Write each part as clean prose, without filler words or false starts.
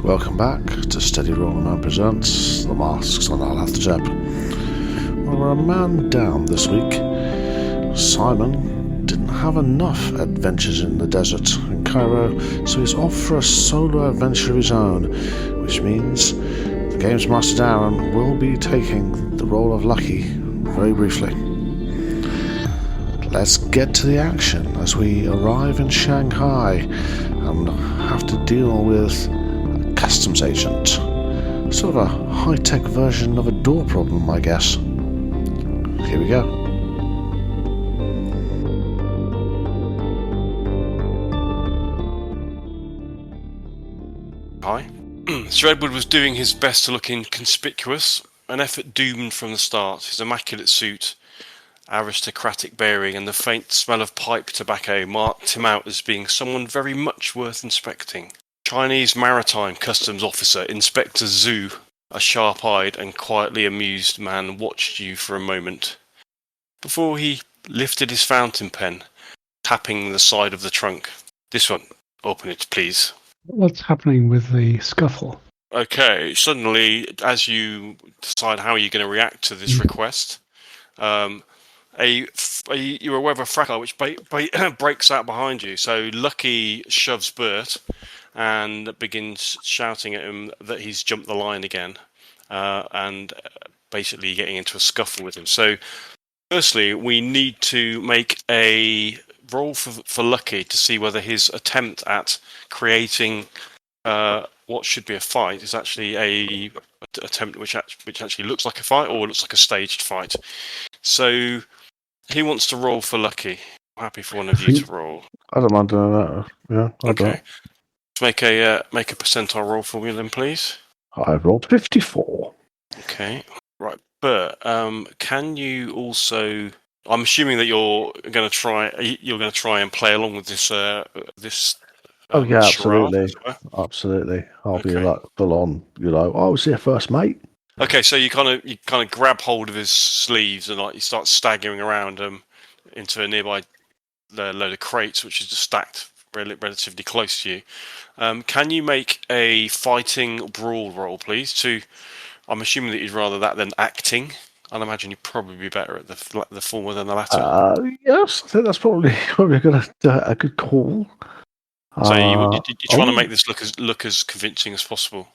Welcome back to Steady Roll Man Presents The Masks on Nyarlathotep. Well, we're a man down this week. Simon didn't have enough adventures in the desert in Cairo, so he's off for a solo adventure of his own, which means the Games Master Darren will be taking the role of Lucky very briefly. Let's get to the action as we arrive in Shanghai and have to deal with a customs agent. Sort of a high-tech version of a door problem, I guess. Here we go. Hi. Sir Edward was doing his best to look inconspicuous, an effort doomed from the start. His immaculate suit, aristocratic bearing, and the faint smell of pipe tobacco marked him out as being someone very much worth inspecting. Chinese Maritime Customs Officer Inspector Zhu, a sharp-eyed and quietly amused man, watched you for a moment before he lifted his fountain pen, tapping the side of the trunk. This one. Open it, please. What's happening with the scuffle? Okay, suddenly, as you decide how you're going to react to this request, you're aware of a fracas which breaks out behind you. So Lucky shoves Bert and begins shouting at him that he's jumped the line again, and basically getting into a scuffle with him. So firstly, we need to make a roll for Lucky to see whether his attempt at creating what should be a fight is actually a attempt which actually looks like a fight or looks like a staged fight. So he wants to roll for Lucky. I'm happy for one of you to roll. I don't mind doing that. Yeah, Okay. Let's make a percentile roll for me then, please. I've rolled 54. Okay. Right. But can you also? I'm assuming that you're going to try and play along with this. Oh yeah, charade, absolutely. I'll be like full on. I was here first, mate. Okay, so you kind of grab hold of his sleeves and like you start staggering around him into a nearby load of crates, which is just stacked relatively close to you. Can you make a fighting brawl roll, please? I'm assuming that you'd rather that than acting. I'd imagine you'd probably be better at the former than the latter. Yes, I think that's probably a good call. So you're trying to make this look as convincing as possible.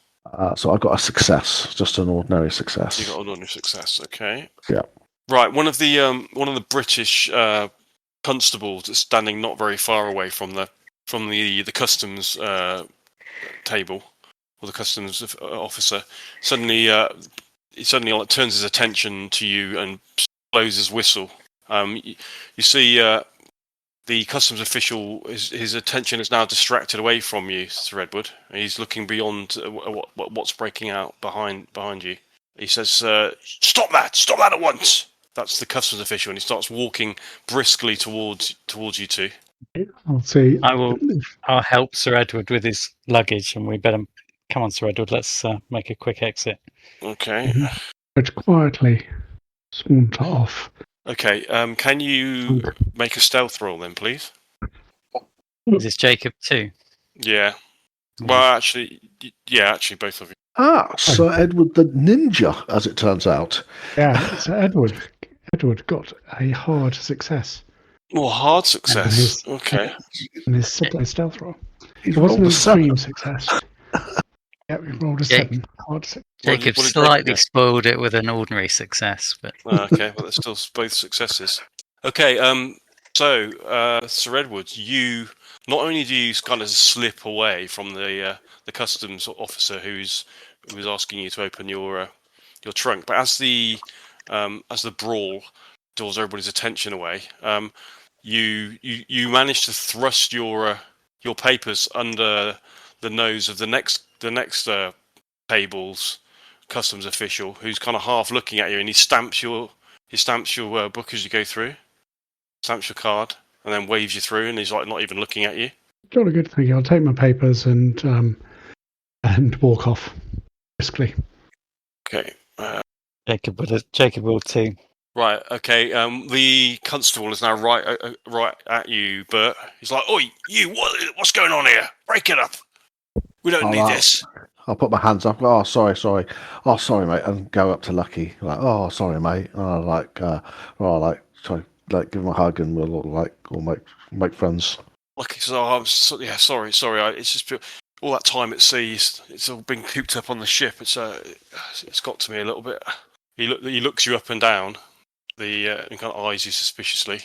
So I got a success, just an ordinary success. You got an ordinary success, okay? Yeah. Right. One of the British constables that's standing not very far away from the customs table, or the customs officer, suddenly turns his attention to you and blows his whistle. You see the customs official, his attention is now distracted away from you, Sir Edward. He's looking beyond what's breaking out behind you. He says, "Stop that at once!" That's the customs official, and he starts walking briskly towards you two. I'll see. I'll help Sir Edward with his luggage, and we better come on, Sir Edward. Let's make a quick exit. Okay. But quietly saunter off. Okay. Can you make a stealth roll then, please? Is this Jacob too? Yeah. Well, actually, both of you. Sir Edward the Ninja, as it turns out. Yeah, so Edward got a hard success. Well, hard success. Okay. In his stealth roll. He It wasn't an rolled a 7. extreme success. Yeah, we rolled a 7. Hard success. Jacob slightly spoiled it with an ordinary success, but Okay, well, that's still both successes. Okay, so Sir Edward, you not only do you kind of slip away from the customs officer who was asking you to open your trunk, but as the brawl draws everybody's attention away, you manage to thrust your papers under the nose of the next table's customs official, who's kind of half looking at you, and he stamps your book as you go through, stamps your card, and then waves you through, and he's like not even looking at you. Jolly good, thank you. I'll take my papers and walk off briskly. Okay. Jacob will too. Right. Okay. The constable is now right at you, Bert. He's like, "Oi, you! What's going on here? Break it up. We don't need this." I'll put my hands up. Oh, sorry. Oh, sorry, mate, and go up to Lucky. Like, oh, sorry, mate. And I try give him a hug, and we'll make friends. Lucky says, "Oh, sorry. It's just all that time at sea. It's all been cooped up on the ship. It's got to me a little bit." He looks you up and down. And kind of eyes you suspiciously.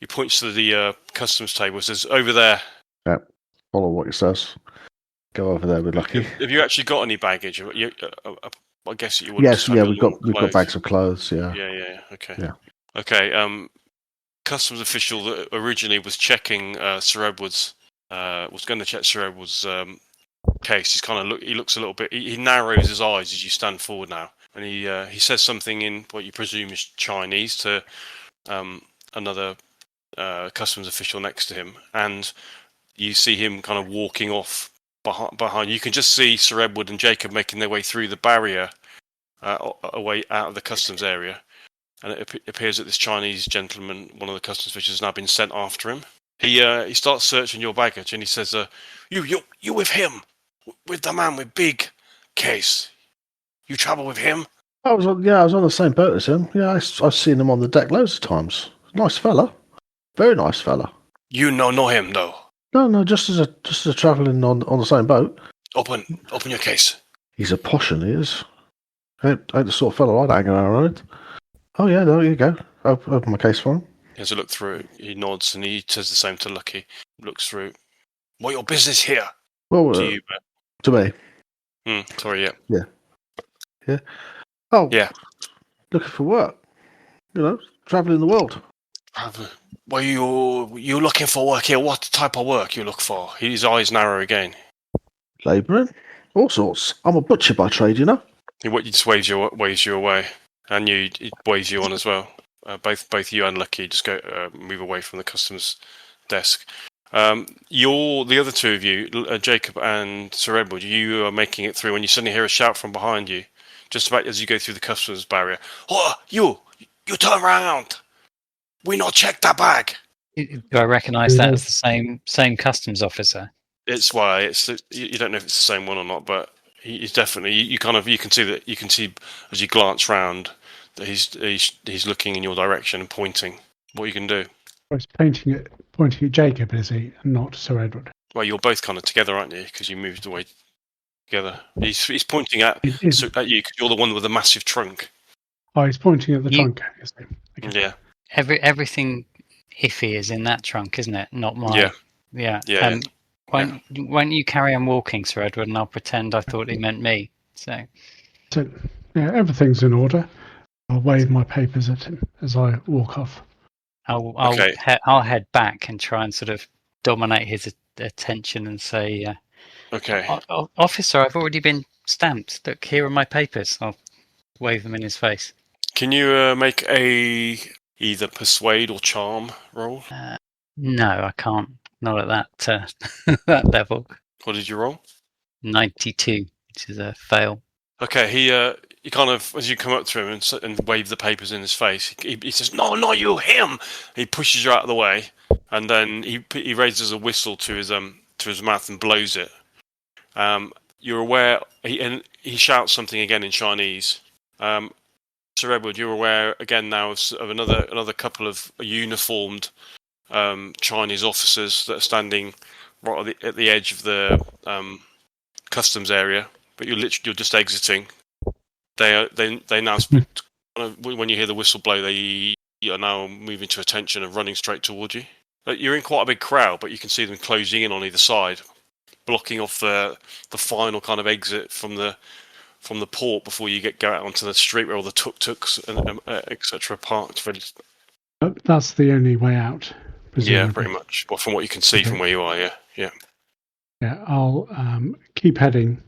He points to the customs table. Says, "Over there." Yeah, follow what he says. Go over there with Lucky. Have you actually got any baggage? I guess you would. Yes, yeah, we've got bags of clothes. Yeah. Yeah. Okay. Yeah. Okay. Customs official that originally was checking Sir Edward's was going to check Sir Edward's case. He looks a little bit. He narrows his eyes as you stand forward now, and he says something in what you presume is Chinese to another customs official next to him, and you see him kind of walking off behind. You can just see Sir Edward and Jacob making their way through the barrier away out of the customs area. And it appears that this Chinese gentleman, one of the customs officials, has now been sent after him. He starts searching your baggage, and he says, "You with him, with the man with big case? You travel with him?" I was on the same boat as him. Yeah, I've seen him on the deck loads of times. Nice fella, very nice fella. You know him though? No, just as a travelling on the same boat. Open your case. He's a posh, and he is. Ain't the sort of fellow I'd hang around with. Oh yeah, there you go. Open my case for him. He has a look through. He nods, and he says the same to Lucky. Looks through. What your business here? Well, to you, to me. Sorry, yeah. Yeah. Oh, yeah. Looking for work. Travelling the world. Well, you looking for work here? What type of work you look for? His eyes narrow again. Labouring, all sorts. I'm a butcher by trade, you know. He just waves you away, and he waves you on as well. Both you and Lucky just go move away from the customs desk. The other two of you, Jacob and Sir Edward, you are making it through when you suddenly hear a shout from behind you, just about as you go through the customs barrier. Oh, you turn around! We not check that bag. Do I recognise that as the same customs officer? It's you don't know if it's the same one or not, but he's definitely. You can see as you glance round that he's looking in your direction and pointing. What you can do? He's pointing at Jacob, is he, and not Sir Edward? Well, you're both kind of together, aren't you? Because you moved away together. He's pointing at you because you're the one with the massive trunk. Oh, he's pointing at the trunk, is he? Okay. Yeah. Everything iffy is in that trunk, isn't it? Not mine. Yeah. Why don't you carry on walking, Sir Edward, and I'll pretend I thought he meant me. So everything's in order. I'll wave my papers at him as I walk off. I'll head back and try and sort of dominate his attention and say, "Okay, officer, I've already been stamped. Look, here are my papers." I'll wave them in his face. Can you make either persuade or charm roll? No, I can't. Not at that that level. What did you roll? 92, which is a fail. Okay, he kind of, as you come up to him and wave the papers in his face, he says, "No, not you, him!" He pushes you out of the way, and then he raises a whistle to his mouth and blows it. You're aware, he shouts something again in Chinese. Sir Edward, you're aware again now of another couple of uniformed Chinese officers that are standing right at the edge of the customs area, but you're just exiting. They now when you hear the whistle blow, they are now moving to attention and running straight towards you. You're in quite a big crowd, but you can see them closing in on either side, blocking off the final kind of exit from the port before you go out onto the street where all the tuk-tuks and etc. parked. That's the only way out. Presumably. Yeah, pretty much. Well, from what you can see from where you are, yeah. Yeah, I'll keep heading,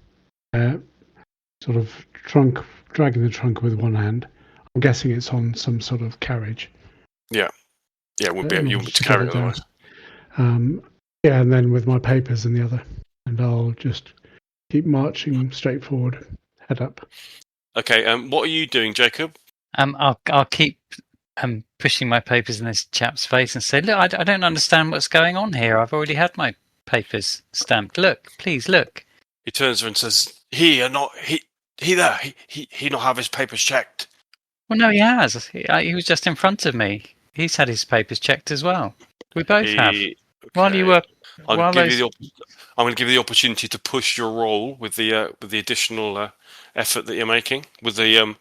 sort of dragging the trunk with one hand. I'm guessing it's on some sort of carriage. Yeah, you wouldn't be able to carry it otherwise. Yeah, and then with my papers in the other, and I'll just keep marching straight forward, head up. Okay, what are you doing, Jacob? I'll keep pushing my papers in this chap's face and say, "Look, I don't understand what's going on here. I've already had my papers stamped. Look, please look." He turns around and says, he not have his papers checked. Well, no, he has. He was just in front of me. He's had his papers checked as well. We both have. Okay. While you were, I'm going to give you the opportunity to push your roll with the additional effort that you're making with the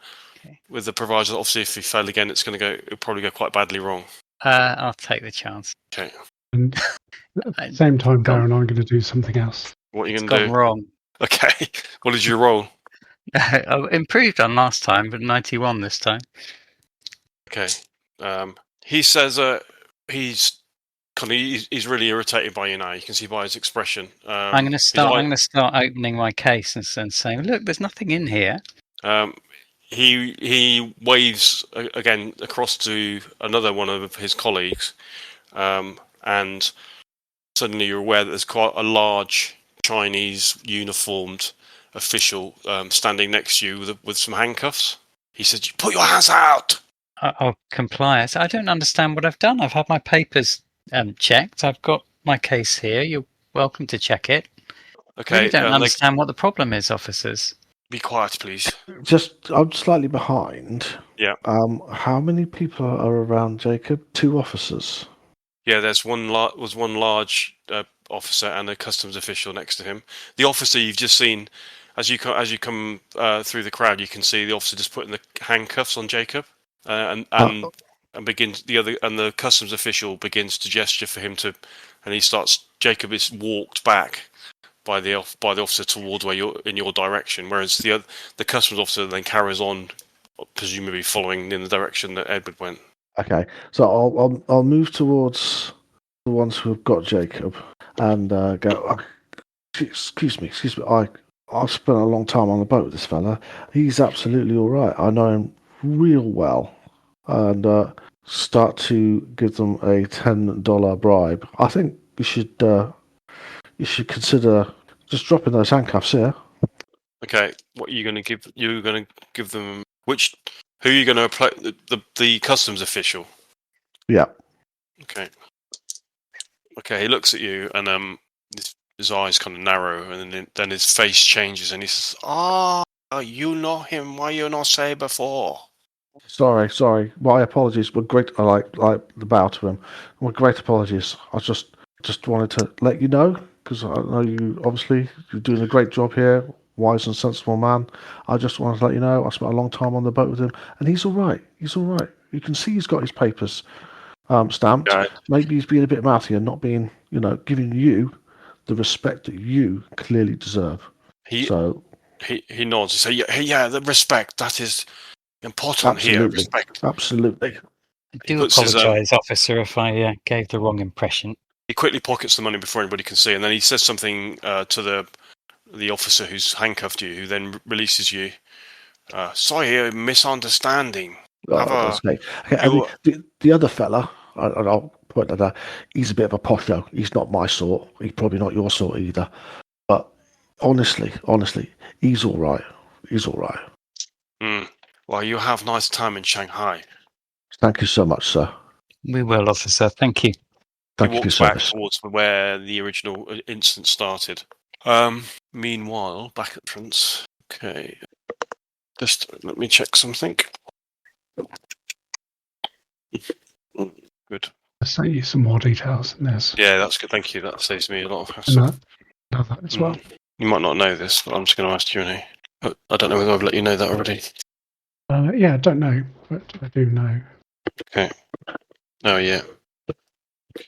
proviso that obviously if you fail again, it'll probably go quite badly wrong. I'll take the chance. Okay. And at the same time, Darren, I'm going to do something else. What are you It's going to gone do? wrong. Okay. What did you roll? I improved on last time, but 91 this time. Okay. He says he's really irritated by you now. You can see by his expression. I'm going to start opening my case and saying, "Look, there's nothing in here." He waves again across to another one of his colleagues, and suddenly you're aware that there's quite a large Chinese uniformed official standing next to you with some handcuffs. He says, "Put your hands out!" I'll comply. I don't understand what I've done. I've had my papers checked. I've got my case here. You're welcome to check it. Okay. I really don't understand what the problem is, officers. Be quiet, please. I'm slightly behind. Yeah. How many people are around Jacob? 2 officers. Yeah, there's one large officer and a customs official next to him. The officer you've just seen, as you come through the crowd, you can see the officer just putting the handcuffs on Jacob, and begins the customs official begins to gesture for him to, and he starts. Jacob is walked back by the officer towards where you're in your direction, whereas the customs officer then carries on, presumably following in the direction that Edward went. Okay, so I'll move towards the ones who have got Jacob and go. Excuse me. I've spent a long time on the boat with this fella. He's absolutely all right. I know him real well, and start to give them a $10 bribe. I think you should consider just dropping those handcuffs here. Okay, what are you going to give? You're going to give them which? Who are you going to apply? The customs official. Yeah. Okay. Okay, he looks at you and his eyes kind of narrow, and then his face changes, and he says, "Ah, you know him. Why you not say before?" Sorry. My apologies. We're great. I like the bow to him. My great apologies. I just wanted to let you know because I know you're doing a great job here. Wise and sensible man. I just wanted to let you know I spent a long time on the boat with him, and he's all right. You can see he's got his papers stamped. Right. Maybe he's being a bit mouthy and not being, giving you the respect that you clearly deserve. He nods. He says, "Yeah, the respect that is important here. Respect." Absolutely. I do apologise, officer, if I gave the wrong impression. He quickly pockets the money before anybody can see, and then he says something to the officer who's handcuffed you, who then releases you. Sorry, a misunderstanding. Okay. And the other fella, I'll point that out, he's a bit of a posho. He's not my sort. He's probably not your sort either. But honestly, he's all right. Well, you have nice time in Shanghai. Thank you so much, sir. We will, officer. Thank you. Thank you for your service. He walks back towards where the original incident started. Meanwhile, back at the entrance. Okay. Just let me check something. Good. I'll send you some more details in this. Yeah, that's good. Thank you. That saves me a lot of hassle. Know that as well. You might not know this, but I'm just going to ask you anyway. I don't know whether I've let you know that already. Yeah, I don't know, but I do know. Okay. Oh, yeah.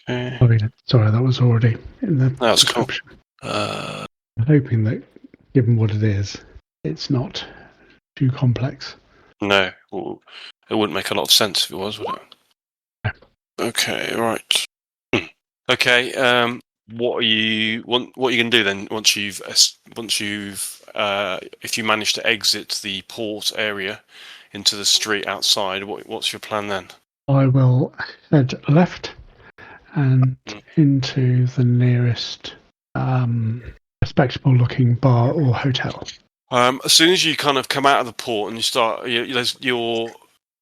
Okay. I mean, sorry, that was already in the That's cool. description. I'm hoping that, given what it is, it's not too complex. No, it wouldn't make a lot of sense if it was, would it? No. Okay, right. Okay. What are you going to do then? Once you've, if you manage to exit the port area into the street outside, what's your plan then? I will head left and into the nearest respectable-looking bar or hotel. As soon as you kind of come out of the port and you start,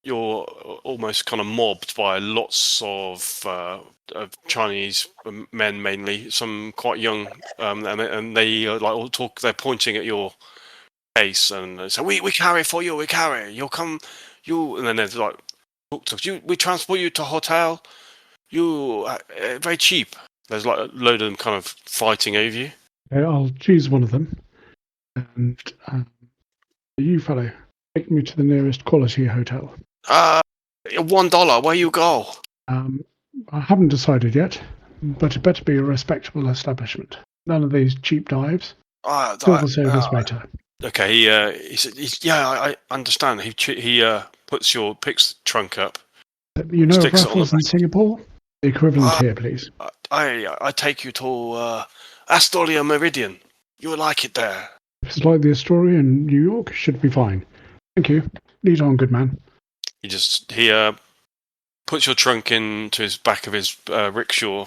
you're almost kind of mobbed by lots of Chinese men, mainly some quite young, and they all talk. They're pointing at your face and they say, "We carry for you. We carry. You'll come. You." And then there's like, talk to you. We transport you to hotel. You very cheap. There's like a load of them kind of fighting over you. Okay, I'll choose one of them. And you fellow, take me to the nearest quality hotel. $1. Where you go? I haven't decided yet, but it better be a respectable establishment. None of these cheap dives. Still the service waiter. Okay, he said, "Yeah, I understand." He picks the trunk up. You know of raffles in Singapore? The equivalent here, please. I take you to Astoria Meridian. You will like it there. If it's like the Astoria in New York, it should be fine. Thank you. Lead on, good man. He puts your trunk into his back of his rickshaw,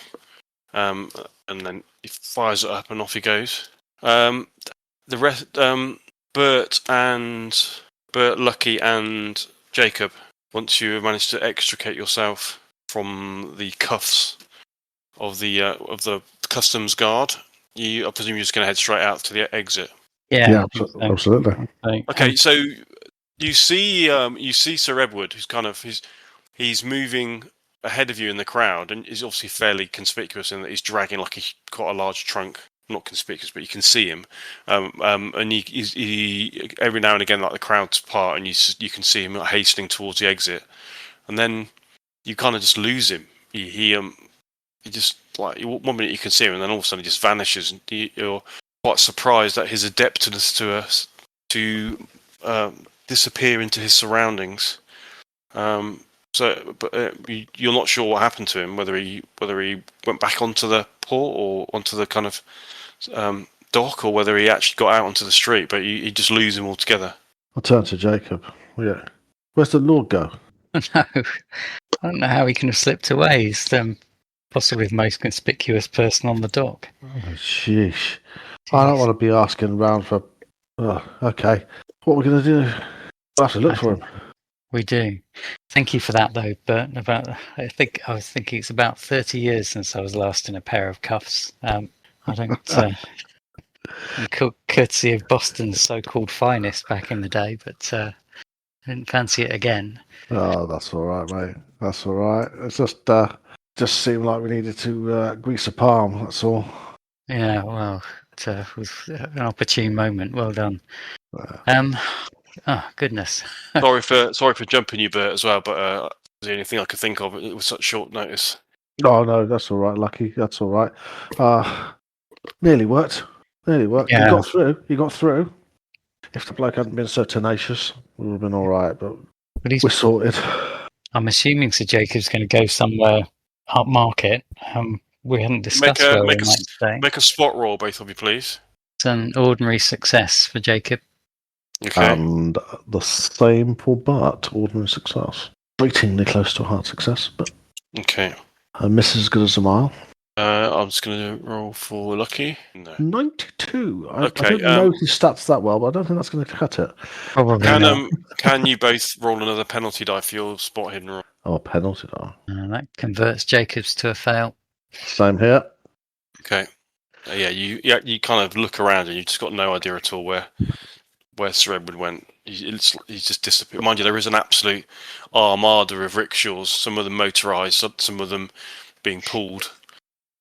and then he fires it up and off he goes. The rest, Bert, Lucky, and Jacob. Once you manage to extricate yourself from the cuffs of the customs guard, I presume you're just going to head straight out to the exit. Yeah, absolutely. Okay, so you see Sir Edward, who's he's moving ahead of you in the crowd, and is obviously fairly conspicuous in that he's dragging quite a large trunk. Not conspicuous, but you can see him. And he every now and again, like the crowd's part, and you can see him hastening towards the exit, and then you kind of just lose him. He just like 1 minute you can see him, and then all of a sudden he just vanishes, and you're quite surprised at his adeptness to disappear into his surroundings. But you're not sure what happened to him, whether he went back onto the port or onto the kind of dock, or whether he actually got out onto the street. But you just lose him altogether. I'll turn to Jacob. Yeah, where's the Lord go? No, I don't know how he can have slipped away. He's possibly the most conspicuous person on the dock. Oh, sheesh. I don't want to be asking around for... okay. What are we going to do? We'll have to look for him. We do. Thank you for that, though, Bert. I was thinking it's about 30 years since I was last in a pair of cuffs. I don't... courtesy of Boston's so-called finest back in the day, but I didn't fancy it again. Oh, that's all right, mate. That's all right. It's just seemed like we needed to grease a palm, that's all. Yeah, well, it was an opportune moment. Well done. Oh, goodness. sorry for jumping you, Bert, as well, but the only thing I could think of, it was such short notice. Oh, no, that's all right, Lucky. That's all right. Nearly worked. Yeah. You got through. If the bloke hadn't been so tenacious, we would have been all right, but we're sorted. I'm assuming Sir Jacob's going to go somewhere upmarket. We hadn't discussed where we might stay. Make a spot roll, both of you, please. It's an ordinary success for Jacob. Okay. And the same for Bart, ordinary success. Fleetingly close to a hard success, but... Okay. Miss as good as a mile. I'm just going to roll for Lucky. No. 92. Okay, I don't know his stats that well, but I don't think that's going to cut it. Probably can you both roll another penalty die for your spot hidden roll? Oh, penalty die. That converts Jacob's to a fail. Same here. Okay. You kind of look around and you've just got no idea at all where Sir Edward went. He's just disappeared. Mind you, there is an absolute armada of rickshaws. Some of them motorised, some of them being pulled.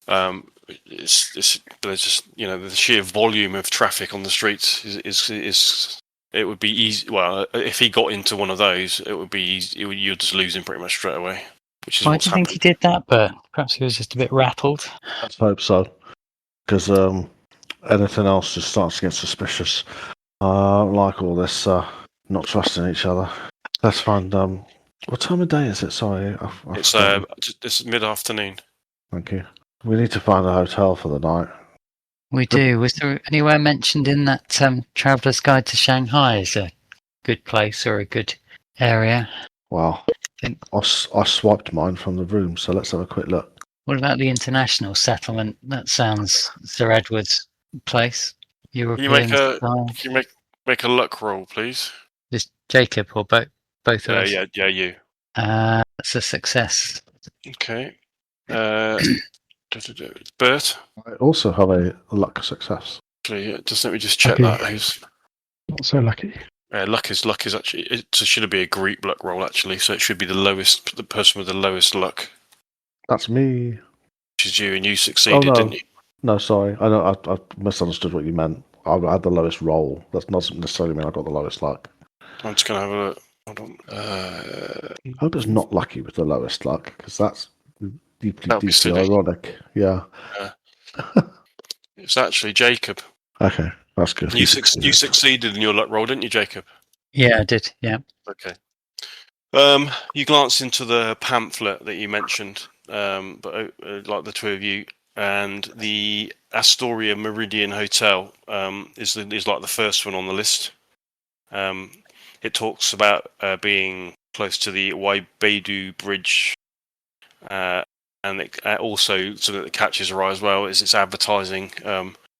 There's just the sheer volume of traffic on the streets is it would be easy. Well, if he got into one of those, it would be easy. You'd just lose him pretty much straight away. Which is why do you think he did that, Bert? Perhaps he was just a bit rattled. Let's hope so, because anything else just starts to get suspicious. Like all this not trusting each other. Let's find what time of day is it? Sorry, it's mid-afternoon. Thank you. We need to find a hotel for the night. We do. Was there anywhere mentioned in that Traveller's Guide to Shanghai as a good place or a good area? Well, I swiped mine from the room, so let's have a quick look. What about the international settlement? That sounds Sir Edward's place. European Can you make a luck roll, please? Just Jacob or both Both of us. Yeah, you. It's a success. Okay. Bert? I also have a luck success. Actually, just let me just check Okay. that. Who's Not so lucky. luck is actually it should be a Greek luck roll actually, so it should be the person with the lowest luck, That's me. which is you, and you succeeded, no. didn't you? No, sorry. I know I misunderstood what you meant. I had the lowest roll. That doesn't necessarily mean I got the lowest luck. I'm just gonna have a look. Hold on. I hope it's not lucky with the lowest luck, because that's deeply That'd be silly. ironic. Yeah. It's actually Jacob. Okay, that's good. You succeeded in your luck roll, didn't you, Jacob? Yeah, I did. Yeah. Okay. You glance into the pamphlet that you mentioned, but like the two of you, and the Astoria Meridian Hotel is like the first one on the list. It talks about being close to the Waibeidu Bridge, and it, also something that catches your eye as well is its advertising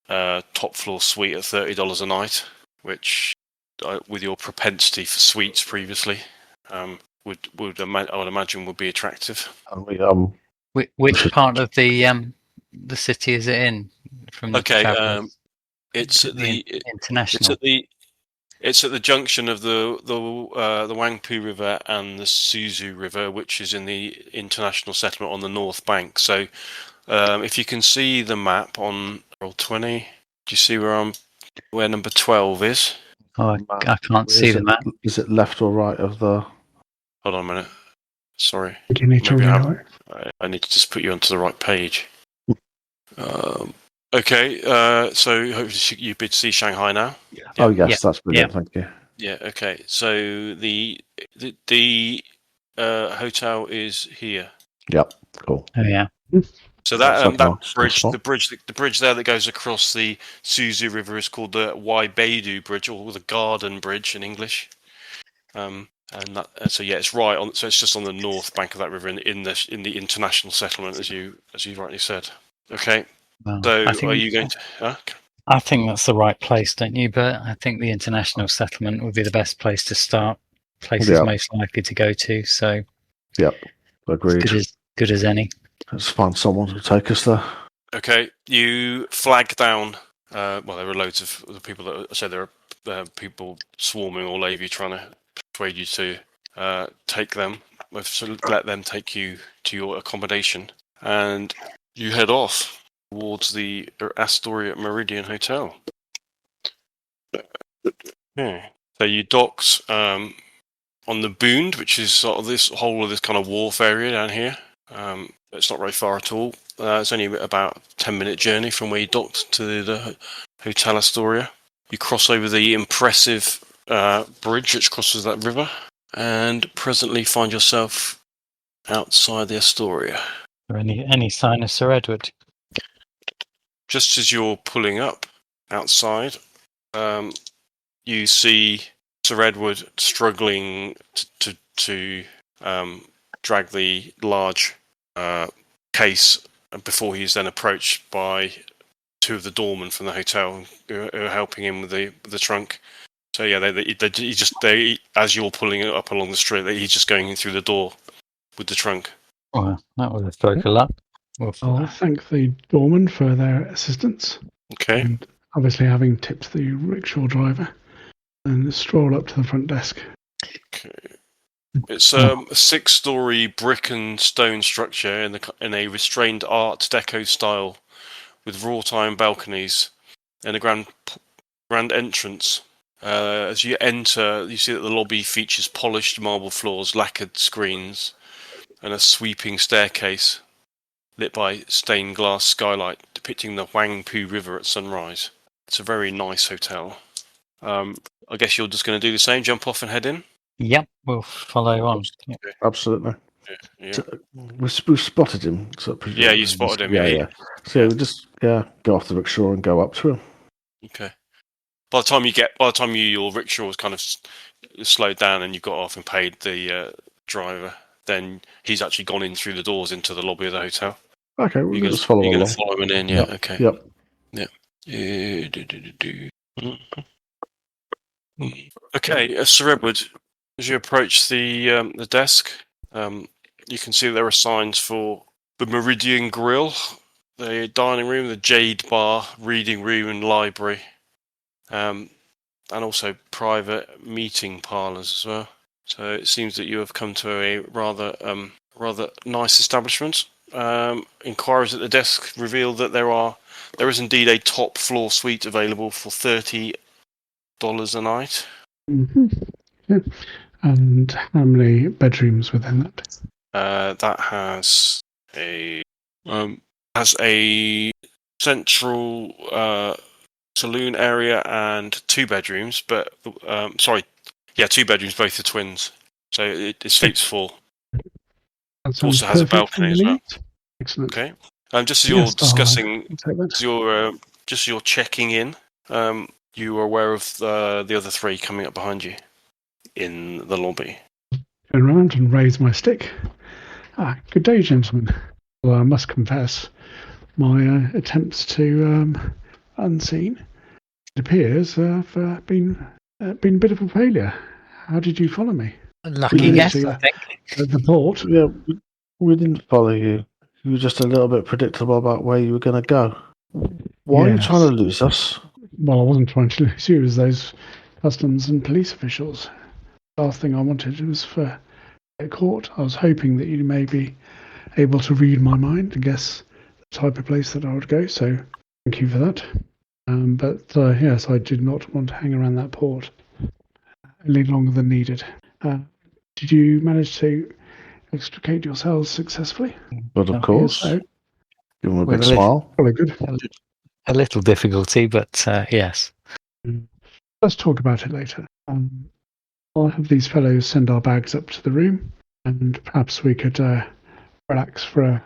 top floor suite at $30 a night, which, with your propensity for suites previously, I would imagine would be attractive. And we, Which part of the city is it in? From the travelers? It's at the international. It's at the junction of the Wangpu River and the Suzu River, which is in the international settlement on the north bank. So, if you can see the map on roll 20, do you see where number 12 is? Oh, I can't see the map. Is it left or right of the? Hold on a minute. Sorry. You need to I need to just put you onto the right page. Okay, so hopefully you could see Shanghai now. Yeah. Oh yes, that's brilliant. Thank you. Yeah. Okay. So the hotel is here. Yep. Cool. Oh yeah. So that the bridge there that goes across the Suzu River is called the Waibeidu Bridge, or the Garden Bridge in English. So yeah, it's right on. So it's just on the north bank of that river in the international settlement, as you rightly said. Okay. Well, so are you going to? I think that's the right place, don't you? But I think the international settlement would be the best place to start. Places most likely to go to. So. Yep. Agreed. Good as any. Let's find someone to take us there. Okay, you flag down. Well, there are loads of the people that. So there are people swarming all over you, trying to persuade you to take them. So let them take you to your accommodation, and you head off towards the Astoria Meridian Hotel. Yeah. So you docked on the Boond, which is sort of this whole of this kind of wharf area down here. It's not very far at all. It's only about a 10-minute journey from where you docked to the Hotel Astoria. You cross over the impressive bridge which crosses that river, and presently find yourself outside the Astoria. Or any sign of Sir Edward? Just as you're pulling up outside, you see Sir Edward struggling to drag the large case before he's then approached by two of the doormen from the hotel who are helping him with the trunk. So yeah, they as you're pulling it up along the street, he's just going in through the door with the trunk. Well, that was a stroke of luck. I'll thank the doorman for their assistance. Okay. And obviously, having tipped the rickshaw driver, and stroll up to the front desk. Okay. It's a 6-story brick and stone structure in a restrained Art Deco style, with wrought iron balconies and a grand entrance. As you enter, you see that the lobby features polished marble floors, lacquered screens, and a sweeping staircase lit by stained glass skylight depicting the Wangpu River at sunrise. It's a very nice hotel. I guess you're just going to do the same, jump off and head in? Yep, we'll follow on. Yep. Absolutely. Yeah. So we spotted him. So yeah, you spotted him. Yeah. So we just go off the rickshaw and go up to him. Okay. By the time your rickshaw was kind of slowed down and you got off and paid the driver, then he's actually gone in through the doors into the lobby of the hotel. Okay, we'll just follow along. You're going to follow him in, yeah? Yep. Okay. Yep. Okay, Sir Edward, As you approach the desk, you can see there are signs for the Meridian Grill, the dining room, the Jade Bar, reading room, and library, and also private meeting parlours as well. So it seems that you have come to a rather nice establishment. Inquiries at the desk reveal that there is indeed a top floor suite available for $30 a night. Mm-hmm. Yeah. And how many bedrooms within that? That has a central saloon area and 2 bedrooms, but 2 bedrooms, both are twins. So it sleeps 4. That Also has a balcony as well. Excellent. Okay. Just as you're discussing, just as you're checking in, you are aware of the other 3 coming up behind you in the lobby. Turn around and raise my stick. Good day, gentlemen. Well, I must confess, my attempts to unseen, it appears, have been a bit of a failure. How did you follow me? Lucky guess, I think. The port. Yeah, we didn't follow you. You were just a little bit predictable about where you were going to go. Why are you trying to lose us? Well, I wasn't trying to lose you. It was those customs and police officials. The last thing I wanted was for a court. I was hoping that you may be able to read my mind and guess the type of place that I would go. So thank you for that. But yes, I did not want to hang around that port any longer than needed. Did you manage to extricate yourselves successfully? But of course, So. Give him a big smile. Probably good. A little difficulty, but yes. Let's talk about it later. I'll have these fellows send our bags up to the room, and perhaps we could relax for a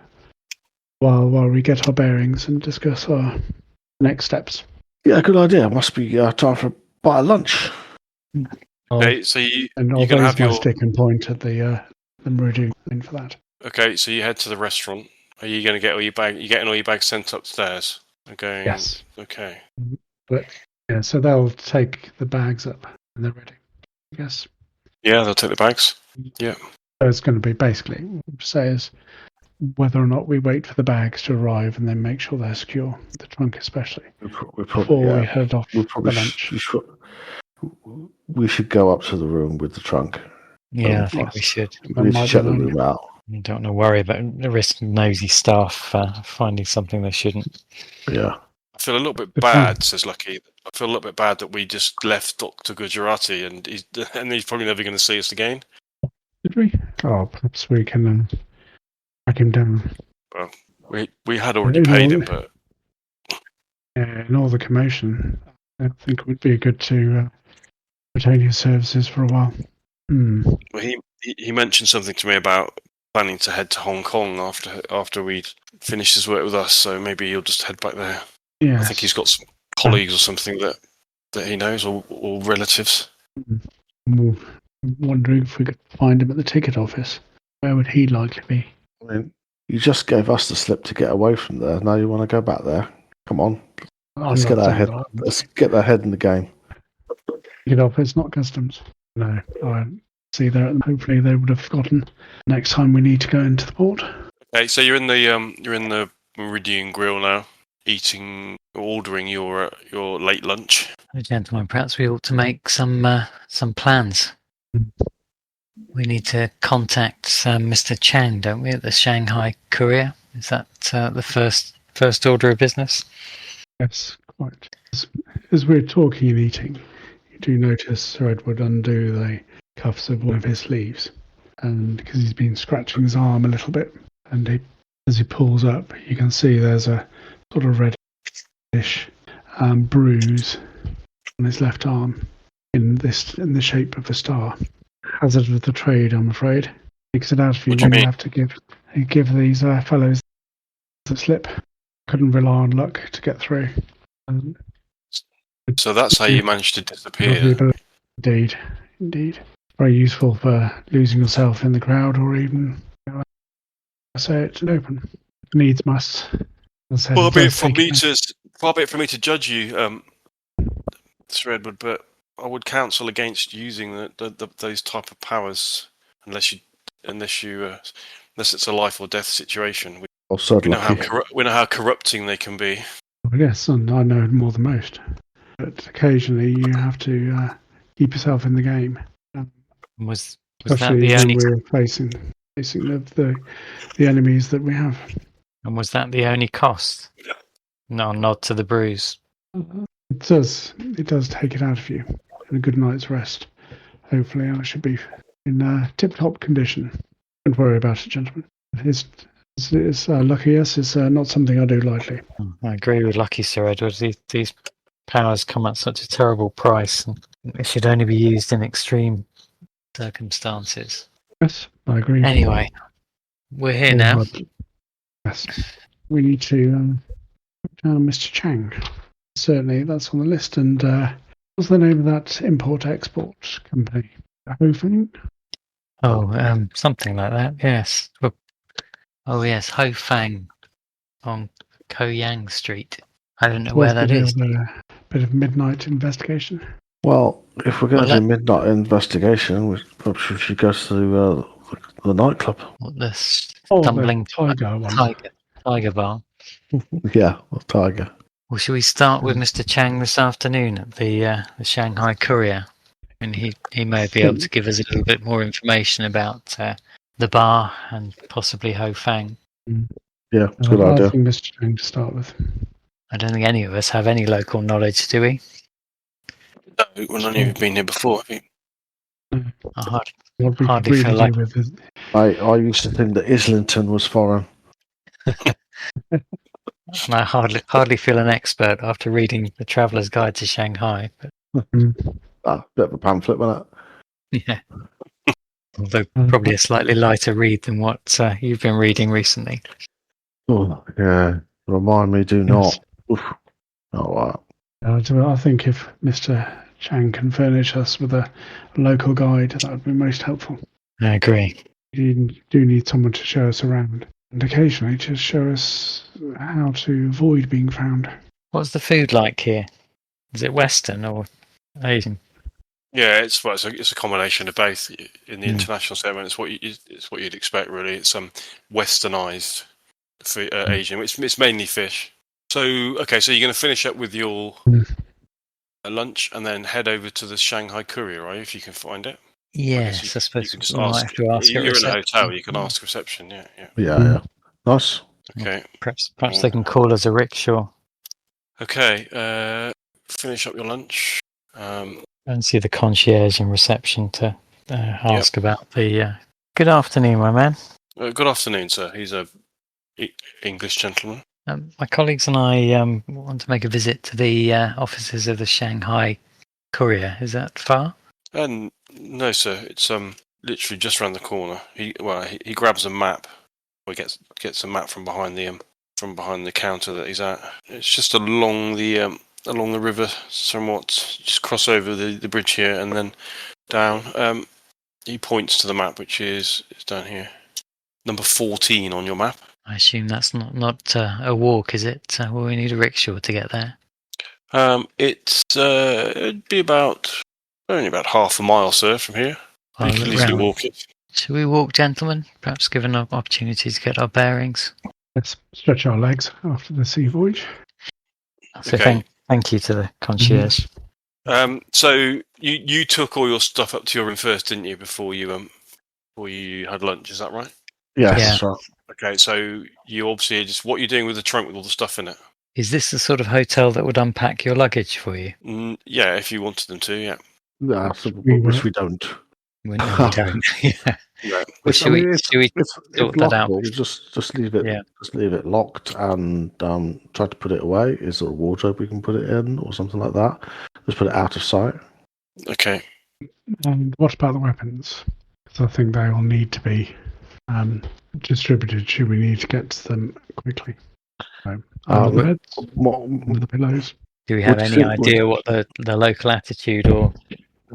while we get our bearings and discuss our next steps. Yeah, good idea. Must be time for a bite of lunch. Okay, so you can have my stick and point at the Meridian thing for that. Okay, so you head to the restaurant. Are you going to get all your bag? You getting all your bags sent upstairs? Okay. Yes. Okay. But yeah, so they'll take the bags up and they're ready. I guess. Yeah, they'll take the bags. Yeah. So it's going to be basically say is whether or not we wait for the bags to arrive and then make sure they're secure, the trunk especially, before we head off for lunch. We should go up to the room with the trunk. Yeah, I think we should. We should check the room out. You don't want to worry about the risk of nosy staff finding something they shouldn't. Yeah. I feel a little bit bad, says Lucky. I feel a little bit bad that we just left Dr. Gujarati and he's probably never going to see us again. Did we? Oh, perhaps we can track him down. Well, we had already paid him, but... in all the commotion, I think it would be good to retain his services for a while. Well, he mentioned something to me about planning to head to Hong Kong after we'd finished his work with us, so maybe he'll just head back there. Yes. I think he's got some colleagues or something that he knows, or relatives. I'm wondering if we could find him at the ticket office. Where would he likely be? I mean, you just gave us the slip to get away from there. Now you want to go back there? Come on. Let's get our head in the game. Ticket office, not customs. No, I see there. Hopefully they would have forgotten next time we need to go into the port. Okay, so you're in the Meridian Grill now, ordering your late lunch. Gentlemen, perhaps we ought to make some plans. We need to contact Mr. Chang, don't we, at the Shanghai Courier? Is that the first order of business? Yes, quite. As we're talking and eating, you do notice Sir Edward undo the cuffs of one of his sleeves, and because he's been scratching his arm a little bit, and as he pulls up, you can see there's a sort of reddish bruise on his left arm in the shape of a star. Hazard of the trade, I'm afraid. Takes it out of you. You have to give these fellows the slip. Couldn't rely on luck to get through. So that's how you managed to disappear. Indeed. Very useful for losing yourself in the crowd, or even say it in open. Needs must. Far be it from me to judge you, Sir Edward, but would counsel against using those type of powers unless it's a life or death situation. Also, We know lucky. we know how corrupting they can be. Well, yes, and I know more than most. But occasionally you have to keep yourself in the game. Was that Especially the when only? we're facing the enemies that we have. And was that the only cost? No nod to the bruise. It does take it out of you. And a good night's rest. Hopefully I should be in tip-top condition. Don't worry about it, gentlemen. It's lucky, yes, it's not something I do lightly. I agree with Lucky, Sir Edward. These powers come at such a terrible price, and it should only be used in extreme circumstances. Yes, I agree. Anyway, we're here now. Yes. We need to put down Mr. Chang. Certainly, that's on the list. And what's the name of that import-export company? Hofeng? Oh, something like that. Yes. Oh, yes, Ho Fang on Koyang Street. I don't know where that is. A bit of midnight investigation. Well, if we're going Well, to do midnight investigation, we probably should go to the nightclub. The stumbling tiger one. Tiger bar. Yeah, or Tiger. Well, should we start with Mr. Chang this afternoon at the Shanghai Courier? And he may be able to give us a little bit more information about the bar and possibly Ho Fang. Yeah, it's a good idea. I think Mr. Chang to start with. I don't think any of us have any local knowledge, do we? No, well, none of you have been here before, have you? I What we hardly could really feel like- do with is I used to think that Islington was foreign. and I hardly feel an expert after reading The Traveller's Guide to Shanghai. But Bit of a pamphlet, wasn't it? yeah, although probably a slightly lighter read than what you've been reading recently. Oh, yeah. Remind me, do not. Oof. Oh, wow. I think if Mr. Chang can furnish us with a local guide, that would be most helpful. I agree. You do need someone to show us around, and occasionally to show us how to avoid being found. What's the food like here? Is it Western or Asian? Yeah, it's a combination of both. In the international segment, it's what you'd expect, really. It's westernized Asian. It's mainly fish. So you're going to finish up with your lunch and then head over to the Shanghai Courier, right? If you can find it. Yes, I suppose you can just we might have to ask. You're in a reception. hotel. You can ask reception. Yeah. Yeah. Nice. Okay. Perhaps they can call us a rickshaw. Okay. Finish up your lunch. And see the concierge in reception to ask about the. Good afternoon, my man. Good afternoon, sir. He's a English gentleman. My colleagues and I want to make a visit to the offices of the Shanghai Courier. Is that far? No, sir. It's literally just around the corner. He grabs a map. Or gets a map from behind the counter that he's at. It's just along the river, somewhat. Just cross over the bridge here and then down. He points to the map, which is down here, number 14 on your map. I assume that's not a walk, is it? Will we need a rickshaw to get there? It'd be only about half a mile, sir, from here. You can easily walk it. Shall we walk, gentlemen? Perhaps give an opportunity to get our bearings. Let's stretch our legs after the sea voyage. So thank you to the concierge. So you took all your stuff up to your room first, didn't you? Before you had lunch, is that right? Yes, Yeah. that's right. Okay, so you obviously what you're doing with the trunk with all the stuff in it. Is this the sort of hotel that would unpack your luggage for you? Yeah, if you wanted them to, yeah. No, which we don't. We don't. Yeah. Yeah. Well, should we sort that out? Just leave it. Yeah. Just leave it locked and try to put it away. Is there a wardrobe we can put it in or something like that? Just put it out of sight. Okay. And what about the weapons? Because I think they will need to be distributed should we need to get to them quickly. So, under the beds, under the pillows. Do we have any idea what the local attitude or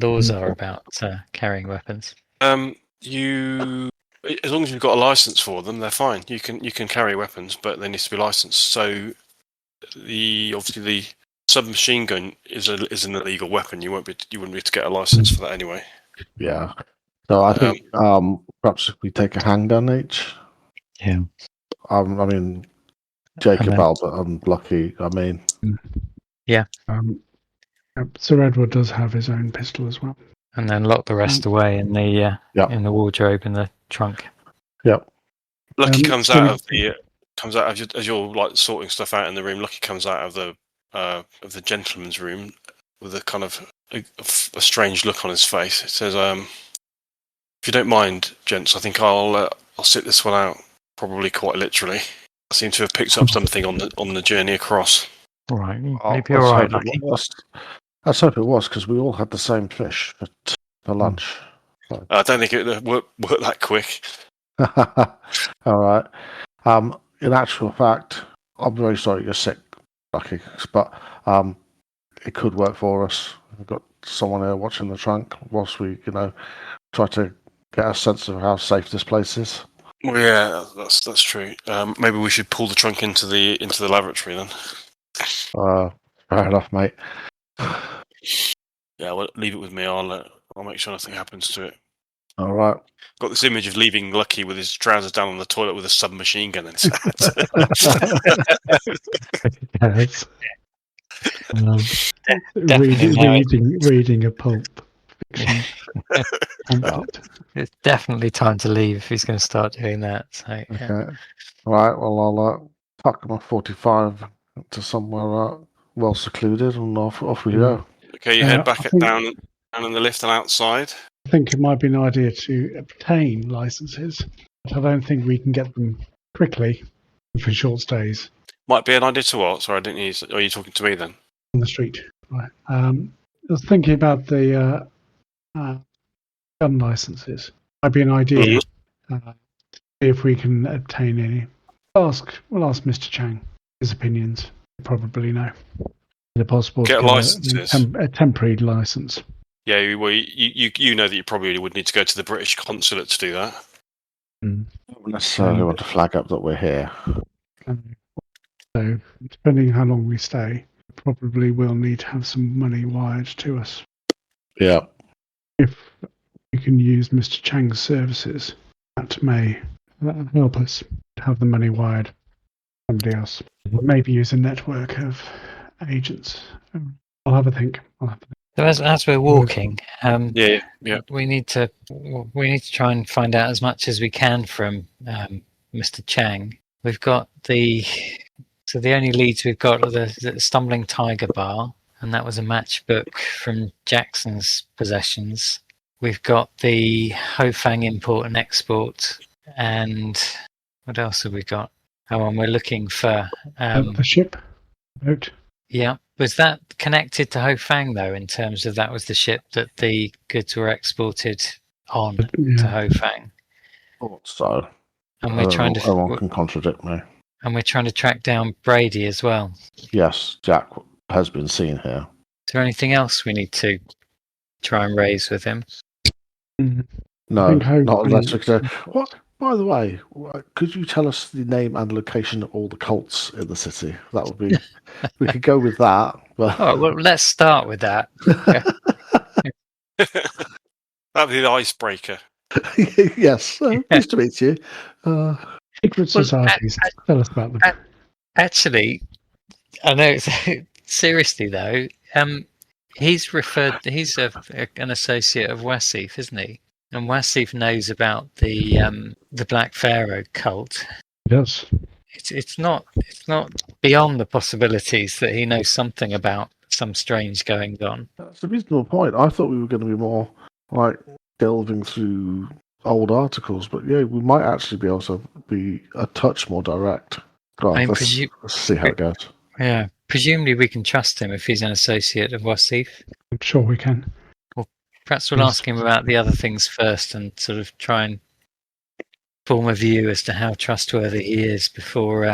laws are about carrying weapons? You, as long as you've got a license for them, they're fine. You can carry weapons, but they need to be licensed. So the submachine gun is an illegal weapon. You wouldn't be able to get a license for that anyway. Yeah. So I think perhaps if we take a handgun each. Yeah. I mean, Jacob, then- Albert, and Lucky. I mean, Sir Edward does have his own pistol as well. And then lock the rest away in the Yeah. in the wardrobe in the trunk. yep. Lucky So comes out as you're like sorting stuff out in the room. Lucky comes out of the gentleman's room with a kind of a strange look on his face. It says, "If you don't mind, gents, I think I'll sit this one out. Probably quite literally. I seem to have picked up something on the journey across." All right. Oh, Maybe you're right, Lucky. Let's hope it was, because we all had the same fish for lunch. I don't think it worked that quick. All right. In actual fact, I'm very sorry you're sick, Lucky, but it could work for us. We've got someone here watching the trunk whilst we, try to get a sense of how safe this place is. Well, yeah, that's true. Maybe we should pull the trunk into the laboratory then. Fair enough, mate. Yeah, well, leave it with me. I'll make sure nothing happens to it. All right. Got this image of leaving Lucky with his trousers down on the toilet with a submachine gun in his Yes. Definitely reading a pulp fiction. It's definitely time to leave if he's going to start doing that. So, Okay. All right. Well, I'll tuck my 45 to somewhere well secluded, and off we go. Okay, you head back down in the lift and outside. I think it might be an idea to obtain licenses, but I don't think we can get them quickly for short stays Might be an idea to what? Sorry, I didn't use. Are you talking to me then? on the street. Right. I was thinking about the gun licenses. Might be an idea. See if we can obtain any. We'll ask Mr. Chang his opinions. Probably know. Is it possible Get to get licenses. a temporary license? Yeah, well, you know that you probably would need to go to the British consulate to do that. I don't necessarily want to flag up that we're here. So, depending how long we stay, probably will need to have some money wired to us. Yeah. If we can use Mr. Chang's services, that may help us to have the money wired. Somebody else. Maybe use a network of agents. I'll have a think. So as we're walking, Yeah. we need to try and find out as much as we can from Mr. Chang. We've got the only leads we've got are the Stumbling Tiger Bar, and that was a matchbook from Jackson's possessions. We've got the Hofang import and export, and what else have we got? Oh, and we're looking for The ship, boat. Yeah. Was that connected to Hofang, though, in terms of that was the ship that the goods were exported on to Hofang? Thought so. And we're trying to Everyone can contradict me. and we're trying to track down Brady as well. Yes, Jack has been seen here. Is there anything else we need to try and raise with him? No, I think not unless we hopefully- could. What? By the way, could you tell us the name and location of all the cults in the city? That would be. We could go with that. But Oh, well, let's start with that. That'd be the icebreaker. yes, nice to meet you. Secret societies. Tell us about them. Actually, I know it's seriously though. He's an associate of Wasif, isn't he? And Wasif knows about the Black Pharaoh cult. Yes. It's not beyond the possibilities that he knows something about some strange goings on. That's a reasonable point. I thought we were going to be more like delving through old articles, but yeah, we might actually be able to be a touch more direct. Well, I mean, let's see how it goes. Yeah, presumably we can trust him if he's an associate of Wasif. I'm sure we can. Perhaps we'll ask him about the other things first and sort of try and form a view as to how trustworthy he is before.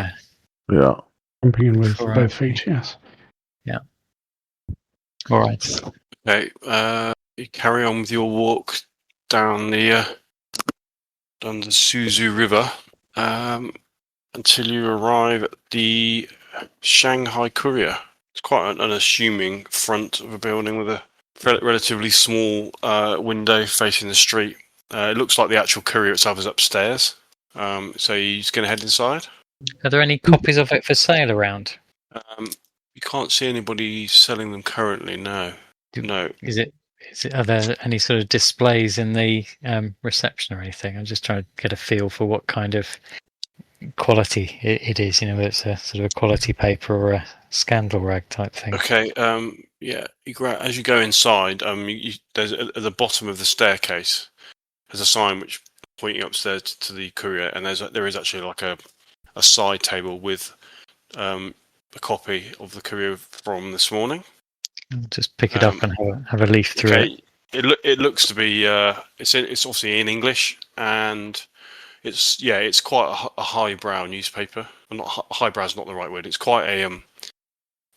Yeah. Jumping in with Before both feet, yes. Yeah. All right. Okay, you carry on with your walk down the Suzu River until you arrive at the Shanghai Courier. It's quite an unassuming front of a building with a relatively small window facing the street. It looks like the actual courier itself is upstairs. So he's going to head inside. Are there any copies of it for sale around? You can't see anybody selling them currently. No. No. Are there any sort of displays in the reception or anything? I'm just trying to get a feel for what kind of quality it is. It's a sort of a quality paper or a scandal rag type thing. Okay. Yeah. As you go inside, there's at the bottom of the staircase. There's a sign which pointing upstairs to the courier, and there is actually like a side table with a copy of the courier from this morning. I'll just pick it up and have a leaf through it. It looks to be it's obviously in English, and it's quite a highbrow newspaper. Well, not highbrow is not the right word. It's quite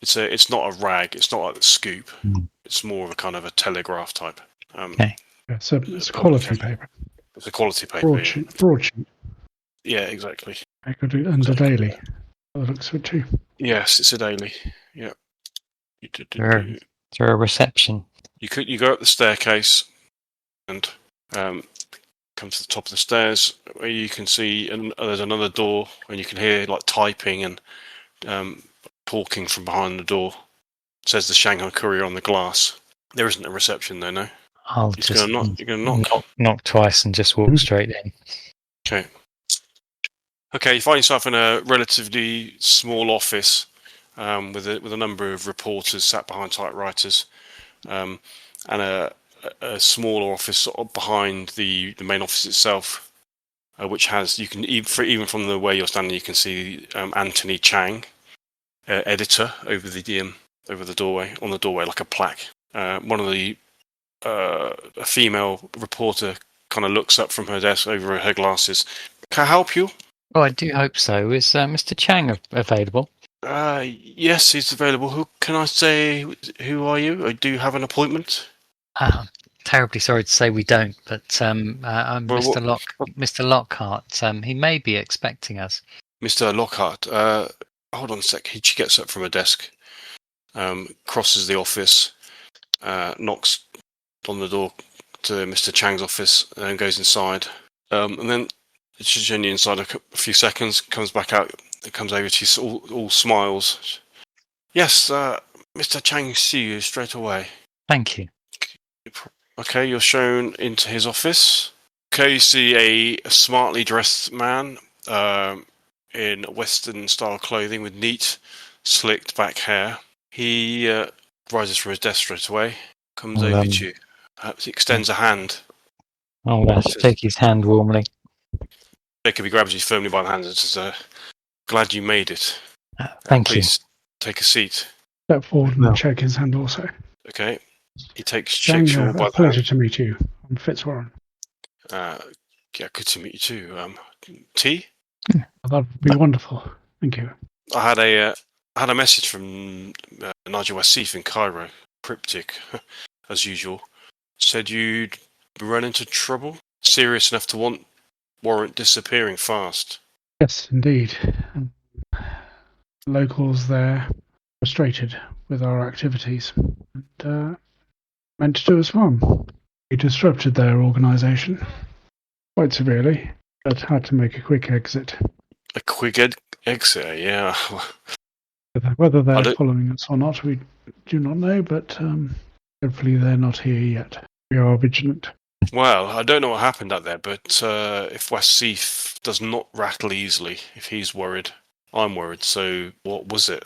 it's not a rag. It's not like the Scoop. It's more of a kind of a Telegraph type. Okay. It's a quality paper. It's a quality paper. Broadsheet. Yeah, exactly. I could do and a daily. That looks good too. Yes, it's a daily. Yeah. Is there a reception? You go up the staircase and come to the top of the stairs where you can see, and there's another door, and you can hear like typing and talking from behind the door. It says the Shanghai Courier on the glass. There isn't a reception there, no. I'll just you're gonna knock twice and just walk straight in. Okay. Okay, you find yourself in a relatively small office with a number of reporters sat behind typewriters, and a smaller office sort of behind the main office itself, which has even from the way you're standing, you can see Anthony Chang, editor, over the doorway, on the doorway like a plaque. One of the a female reporter kind of looks up from her desk over her glasses. Can I help you? Oh, I do hope so. Is Mr. Chang available? Yes, he's available. Who can I say? Who are you? I do have an appointment. Terribly sorry to say we don't, but I'm Mr. Lockhart. He may be expecting us. Mr. Lockhart. Hold on a sec. She gets up from her desk, crosses the office, knocks on the door to Mr. Chang's office, and goes inside. And then she's only inside a few seconds, comes back out, comes over to you, all smiles. Yes, Mr. Chang see you straight away. Thank you. Okay, you're shown into his office. Okay, you see a smartly dressed man in Western-style clothing with neat, slicked back hair. He rises from his desk straight away, comes over to you. He extends a hand. I'll take his hand warmly. Jacob, he grabs you firmly by the hand and says, glad you made it. Thank you. Please take a seat. Step forward and check his hand also. Okay. He shakes you Chang, by a the pleasure hand. to meet you. I'm Fitzwarren. Yeah, good to meet you too. Tea? That would be wonderful. Thank you. I had a message from Nigel Wasif in Cairo, cryptic, as usual. Said you'd run into trouble, serious enough to warrant disappearing fast. Yes, indeed. Locals there frustrated with our activities and meant to do us harm. We disrupted their organisation quite severely, but had to make a quick exit. A quick exit, yeah. Whether they're following us or not, we do not know, but hopefully they're not here yet. We are vigilant. Well, I don't know what happened out there, but if Wasif does not rattle easily, if he's worried, I'm worried. So what was it?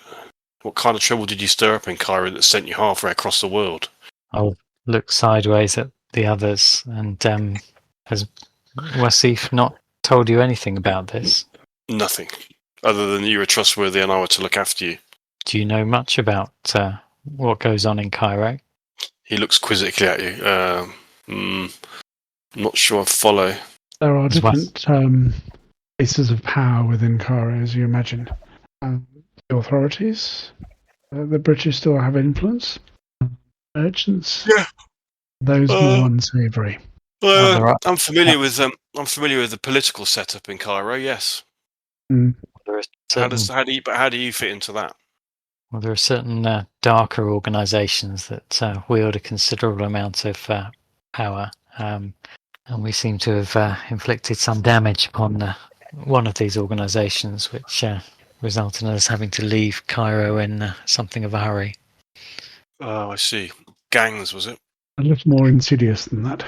What kind of trouble did you stir up in Cairo that sent you halfway across the world? I'll look sideways at the others. And has Wasif not told you anything about this? Nothing, other than you were trustworthy and I were to look after you. Do you know much about what goes on in Cairo? He looks quizzically at you. I'm not sure I follow. There are different places of power within Cairo, as you imagine. The authorities, the British still have influence. Merchants, yeah. Those more unsavoury. I'm familiar with the political setup in Cairo. Yes. Mm. How do you fit into that? Well, there are certain darker organisations that wield a considerable amount of power, and we seem to have inflicted some damage upon one of these organisations, which resulted in us having to leave Cairo in something of a hurry. Oh, I see. Gangs, was it? A little more insidious than that.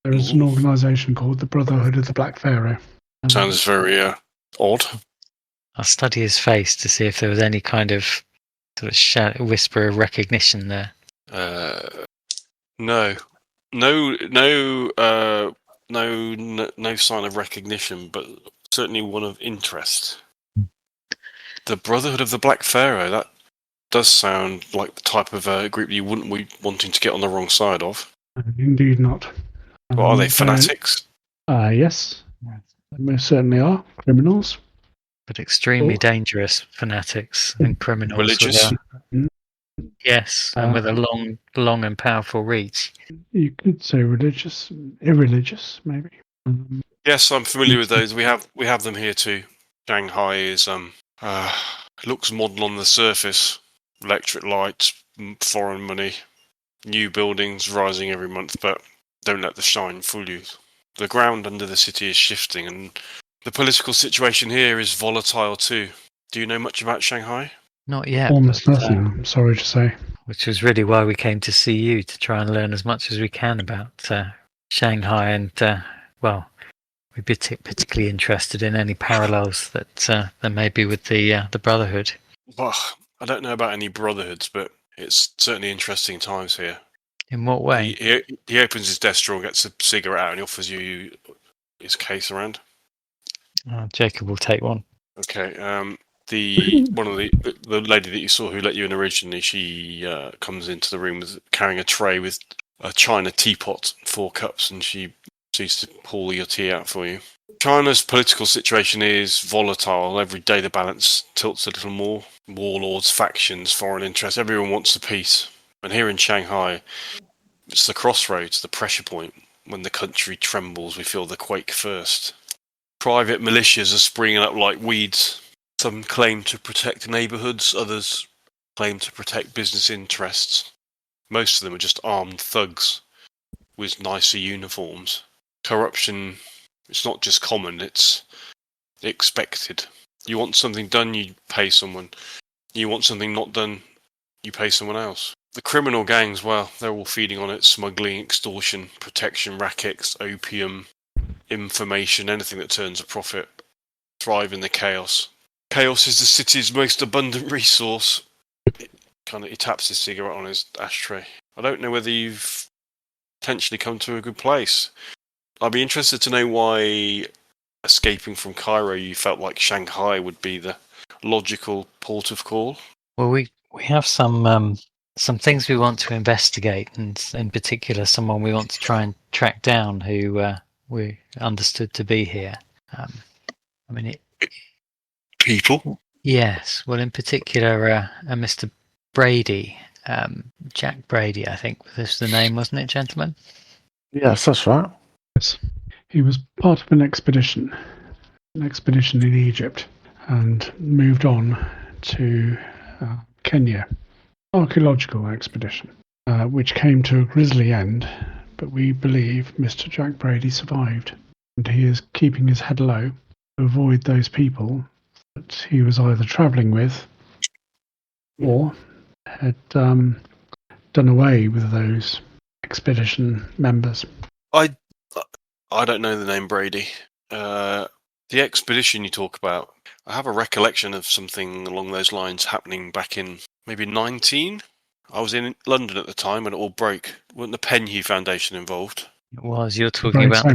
There is an Ooh. organisation called the Brotherhood of the Black Pharaoh. Sounds very odd. I'll study his face to see if there was any kind of sort of whisper of recognition there. No sign of recognition, but certainly one of interest. The Brotherhood of the Black Pharaoh, that does sound like the type of group you wouldn't be wanting to get on the wrong side of. Indeed not. What are they, fanatics? Yes, they most certainly are. Criminals. But extremely dangerous fanatics and criminals. Religious? Yes, and with a long and powerful reach. You could say religious, irreligious, maybe. Yes, I'm familiar with those. We have them here too. Shanghai is looks modern on the surface. Electric lights, foreign money, new buildings rising every month, but don't let the shine fool you. The ground under the city is shifting, and the political situation here is volatile too. Do you know much about Shanghai? Not yet. Almost nothing, I'm sorry to say. Which was really why we came to see you, to try and learn as much as we can about Shanghai, and we'd be particularly interested in any parallels that there may be with the Brotherhood. Well, I don't know about any brotherhoods, but it's certainly interesting times here. In what way? He opens his desk drawer, gets a cigarette out, and he offers you his case around. Jacob will take one. Okay. The lady that you saw who let you in originally, she comes into the room carrying a tray with a china teapot, 4 cups, and she proceeds to pour your tea out for you. China's political situation is volatile. Every day the balance tilts a little more. Warlords, factions, foreign interests, everyone wants a peace. And here in Shanghai, it's the crossroads, the pressure point. When the country trembles, we feel the quake first. Private militias are springing up like weeds. Some claim to protect neighbourhoods, others claim to protect business interests. Most of them are just armed thugs with nicer uniforms. Corruption, it's not just common, it's expected. You want something done, you pay someone. You want something not done, you pay someone else. The criminal gangs, well, they're all feeding on it. Smuggling, extortion, protection rackets, opium, information, anything that turns a profit. Thrive in the chaos. Chaos is the city's most abundant resource. He taps his cigarette on his ashtray. I don't know whether you've potentially come to a good place. I'd be interested to know why, escaping from Cairo, you felt like Shanghai would be the logical port of call. Well, we have some things we want to investigate, and in particular, someone we want to try and track down who we understood to be here. People? Yes. Well, in particular, a Mr. Brady, Jack Brady, I think was the name, wasn't it, gentlemen? Yes, that's right. Yes. He was part of an expedition in Egypt, and moved on to Kenya. Archaeological expedition, which came to a grisly end, but we believe Mr. Jack Brady survived, and he is keeping his head low to avoid those people that he was either travelling with or had done away with those expedition members. I don't know the name Brady. The expedition you talk about, I have a recollection of something along those lines happening back in maybe 19. I was in London at the time when it all broke. Wasn't the Penhew Foundation involved? It was. You're talking about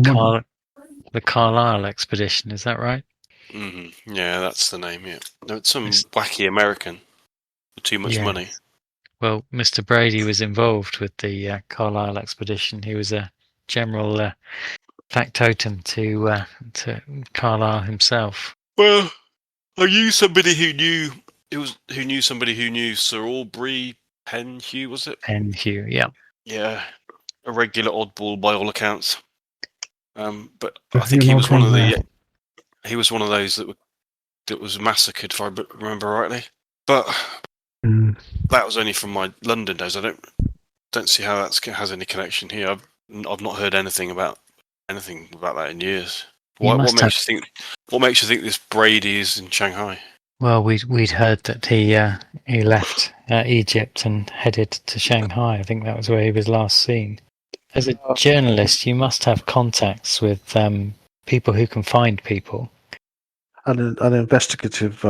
the Carlisle expedition, is that right? Mm-hmm. Yeah, that's the name, yeah. No, it's some wacky American with too much money. Well, Mr. Brady was involved with the Carlisle expedition. He was a general factotum to Carlisle himself. Well, I knew somebody who knew somebody who knew Sir Aubrey Penhew, was it? Penhew, yeah. Yeah, a regular oddball by all accounts. But I think he was one of those that was massacred, if I remember rightly. But That was only from my London days. I don't see how that has any connection here. I've not heard anything about that in years. What makes you think this Brady is in Shanghai? Well, we'd heard that he left Egypt and headed to Shanghai. I think that was where he was last seen. As a journalist, you must have contacts with people who can find people. An investigative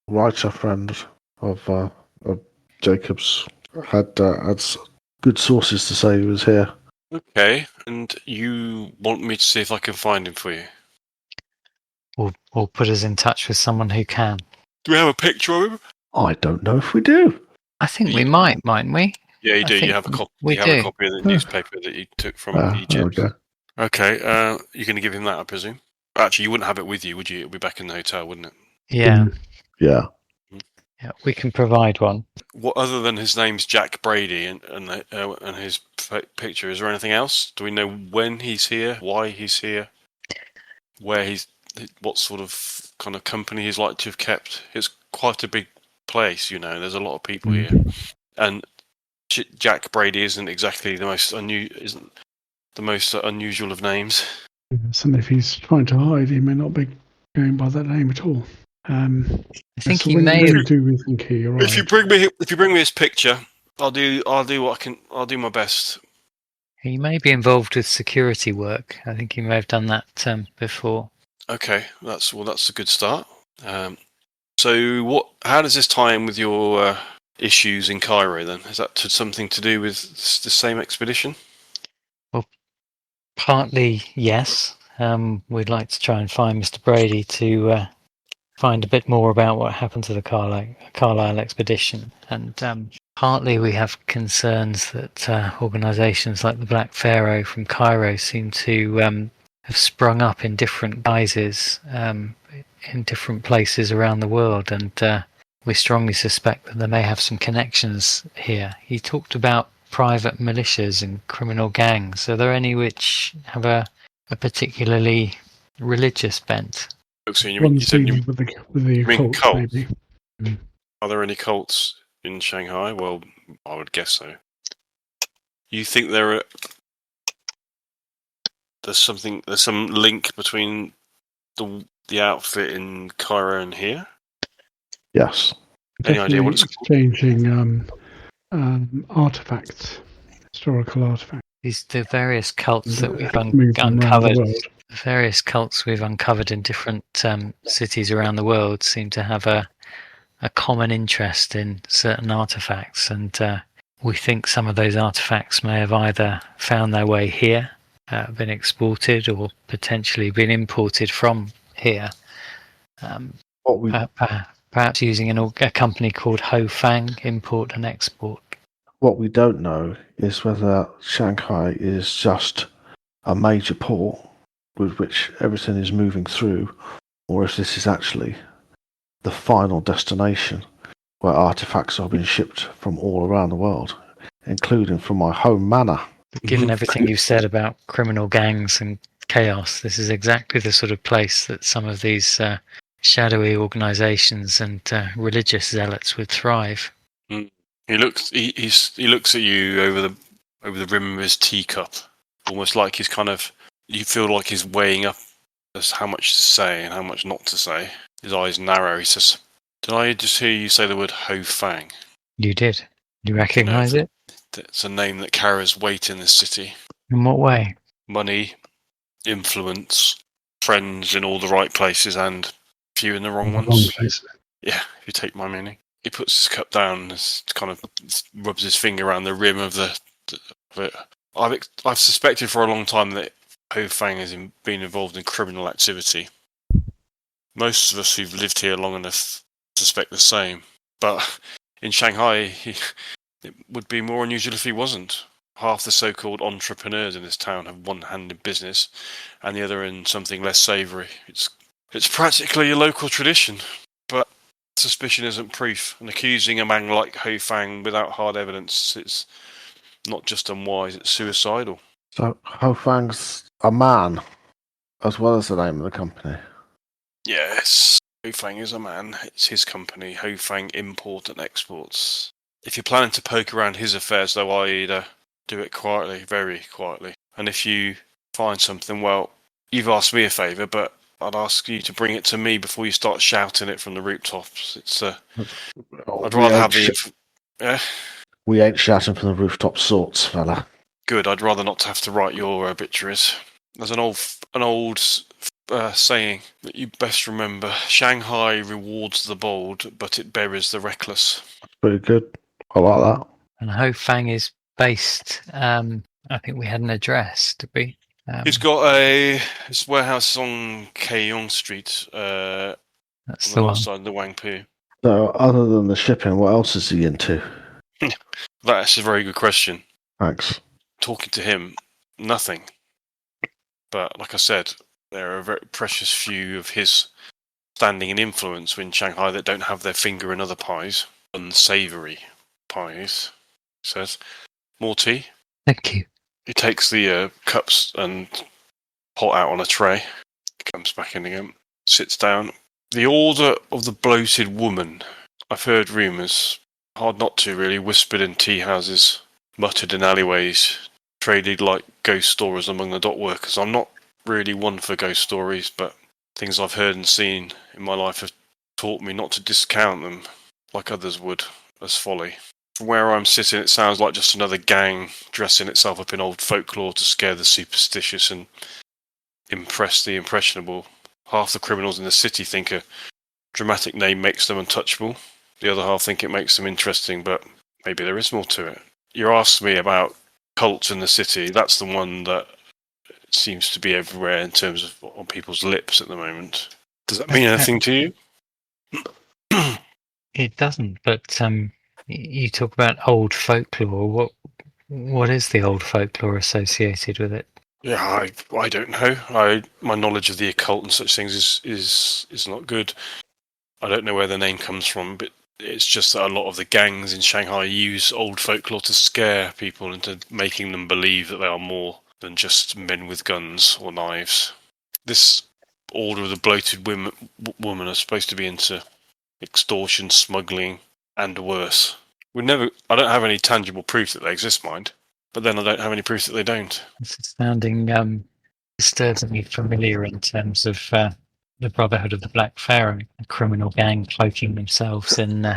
writer friend of Jacob's had good sources to say he was here. Okay, and you want me to see if I can find him for you? Or put us in touch with someone who can. Do we have a picture of him? I don't know if we do. I think we might, mightn't we? Yeah, you I do. think You have a copy. we You have do. a copy of the newspaper that you took from There we Egypt. go. Okay, you're going to give him that, I presume. Actually, you wouldn't have it with you, would you? It would be back in the hotel, wouldn't it? Yeah. Yeah. Yeah, we can provide one. What other than his name's Jack Brady and his picture? Is there anything else? Do we know when he's here, why he's here, what sort of kind of company he's like to have kept? It's quite a big place, you know. There's a lot of people here, and Jack Brady isn't exactly the most unusual of names. Yes, and if he's trying to hide, he may not be going by that name at all. I think so he when may you have. do we think he arrived? If you bring me his picture, I'll do what I can. I'll do my best. He may be involved with security work. I think he may have done that before. Okay, that's a good start. So how does this tie in with your issues in Cairo then? Is that something to do with the same expedition? Well, partly yes. We'd like to try and find Mr. Brady to find a bit more about what happened to the Carlisle expedition, and partly we have concerns that organisations like the Black Pharaoh from Cairo seem to have sprung up in different guises in different places around the world, and we strongly suspect that they may have some connections here. He talked about private militias and criminal gangs. Are there any which have a particularly religious bent? One dealing with the cults, cults? maybe. Are there any cults in Shanghai? Well, I would guess so. You think there's some link between the outfit in Cairo and here? Yes. Any idea what it's exchanging artifacts, historical artifacts. These the various cults that we've Moving around the uncovered. world. Various cults we've uncovered in different cities around the world seem to have a common interest in certain artifacts, and we think some of those artifacts may have either found their way here, been exported, or potentially been imported from here. Perhaps using a company called Ho Fang Import and Export. What we don't know is whether Shanghai is just a major port with which everything is moving through, or if this is actually the final destination where artifacts are being shipped from all around the world, including from my home manor. Given everything you've said about criminal gangs and chaos, this is exactly the sort of place that some of these shadowy organisations and religious zealots would thrive. He looks at you over the rim of his teacup, almost like you feel like he's weighing up as how much to say and how much not to say. His eyes narrow. He says, "Did I just hear you say the word Ho Fang?" You did. You recognise it? It's a name that carries weight in this city. In what way? Money, influence, friends in all the right places, and few in the wrong ones. Yeah, if you take my meaning. He puts his cup down and kind of rubs his finger around the rim of it. I've suspected for a long time that Ho Fang has been involved in criminal activity. Most of us who've lived here long enough suspect the same. But in Shanghai, it would be more unusual if he wasn't. Half the so-called entrepreneurs in this town have one hand in business and the other in something less savoury. It's practically a local tradition, but suspicion isn't proof, and accusing a man like Ho Fang without hard evidence, it's not just unwise, it's suicidal. So Ho Fang's a man, as well as the name of the company. Yes, Hofang is a man. It's his company, Hofang Import and Exports. If you're planning to poke around his affairs, though, I'd do it quietly, very quietly. And if you find something, well, you've asked me a favour, but I'd ask you to bring it to me before you start shouting it from the rooftops. It's I'd rather have the We ain't shouting from the rooftop sorts, fella. Good. I'd rather not have to write your obituaries. There's an old saying that you best remember: Shanghai rewards the bold, but it buries the reckless. Pretty good. I like that. And Ho Fang is based. I think we had an address, did we? He's got his warehouse on Keong Street, That's on the the one. north side of the Wang Pu. So, other than the shipping, what else is he into? That's a very good question. Thanks. Talking to him, nothing. But like I said, there are a very precious few of his standing and influence in Shanghai that don't have their finger in other pies, unsavoury pies. He says, more tea. Thank you. He takes the cups and pot out on a tray. Comes back in again, sits down. The Order of the Bloated Woman. I've heard rumours, hard not to really, whispered in tea houses, muttered in alleyways, traded like ghost stories among the dock workers. I'm not really one for ghost stories, but things I've heard and seen in my life have taught me not to discount them like others would as folly. From where I'm sitting, it sounds like just another gang dressing itself up in old folklore to scare the superstitious and impress the impressionable. Half the criminals in the city think a dramatic name makes them untouchable. The other half think it makes them interesting, but maybe there is more to it. You asked me about cults in the city. That's the one that seems to be everywhere in terms of on people's lips at the moment. Does that mean anything to you? It doesn't, but you talk about old folklore. What is the old folklore associated with it? Yeah, I don't know. My knowledge of the occult and such things is not good. I don't know where the name comes from, but it's just that a lot of the gangs in Shanghai use old folklore to scare people into making them believe that they are more than just men with guns or knives. This Order of the Bloated Woman are supposed to be into extortion, smuggling, and worse. I don't have any tangible proof that they exist, mind. But then I don't have any proof that they don't. This is sounding disturbingly familiar in terms of the Brotherhood of the Black Pharaoh, a criminal gang cloaking themselves in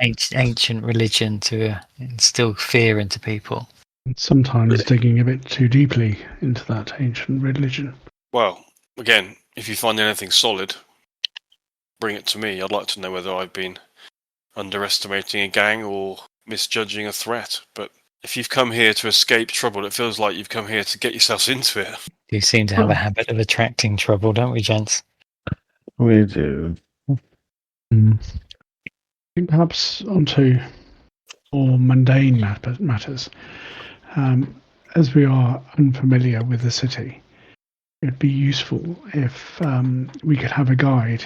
ancient religion to instill fear into people. And sometimes digging a bit too deeply into that ancient religion. Well, again, if you find anything solid, bring it to me. I'd like to know whether I've been underestimating a gang or misjudging a threat. But if you've come here to escape trouble, it feels like you've come here to get yourselves into it. You seem to have a habit of attracting trouble, don't we, gents? We do. Perhaps onto more mundane matters. As we are unfamiliar with the city, it would be useful if we could have a guide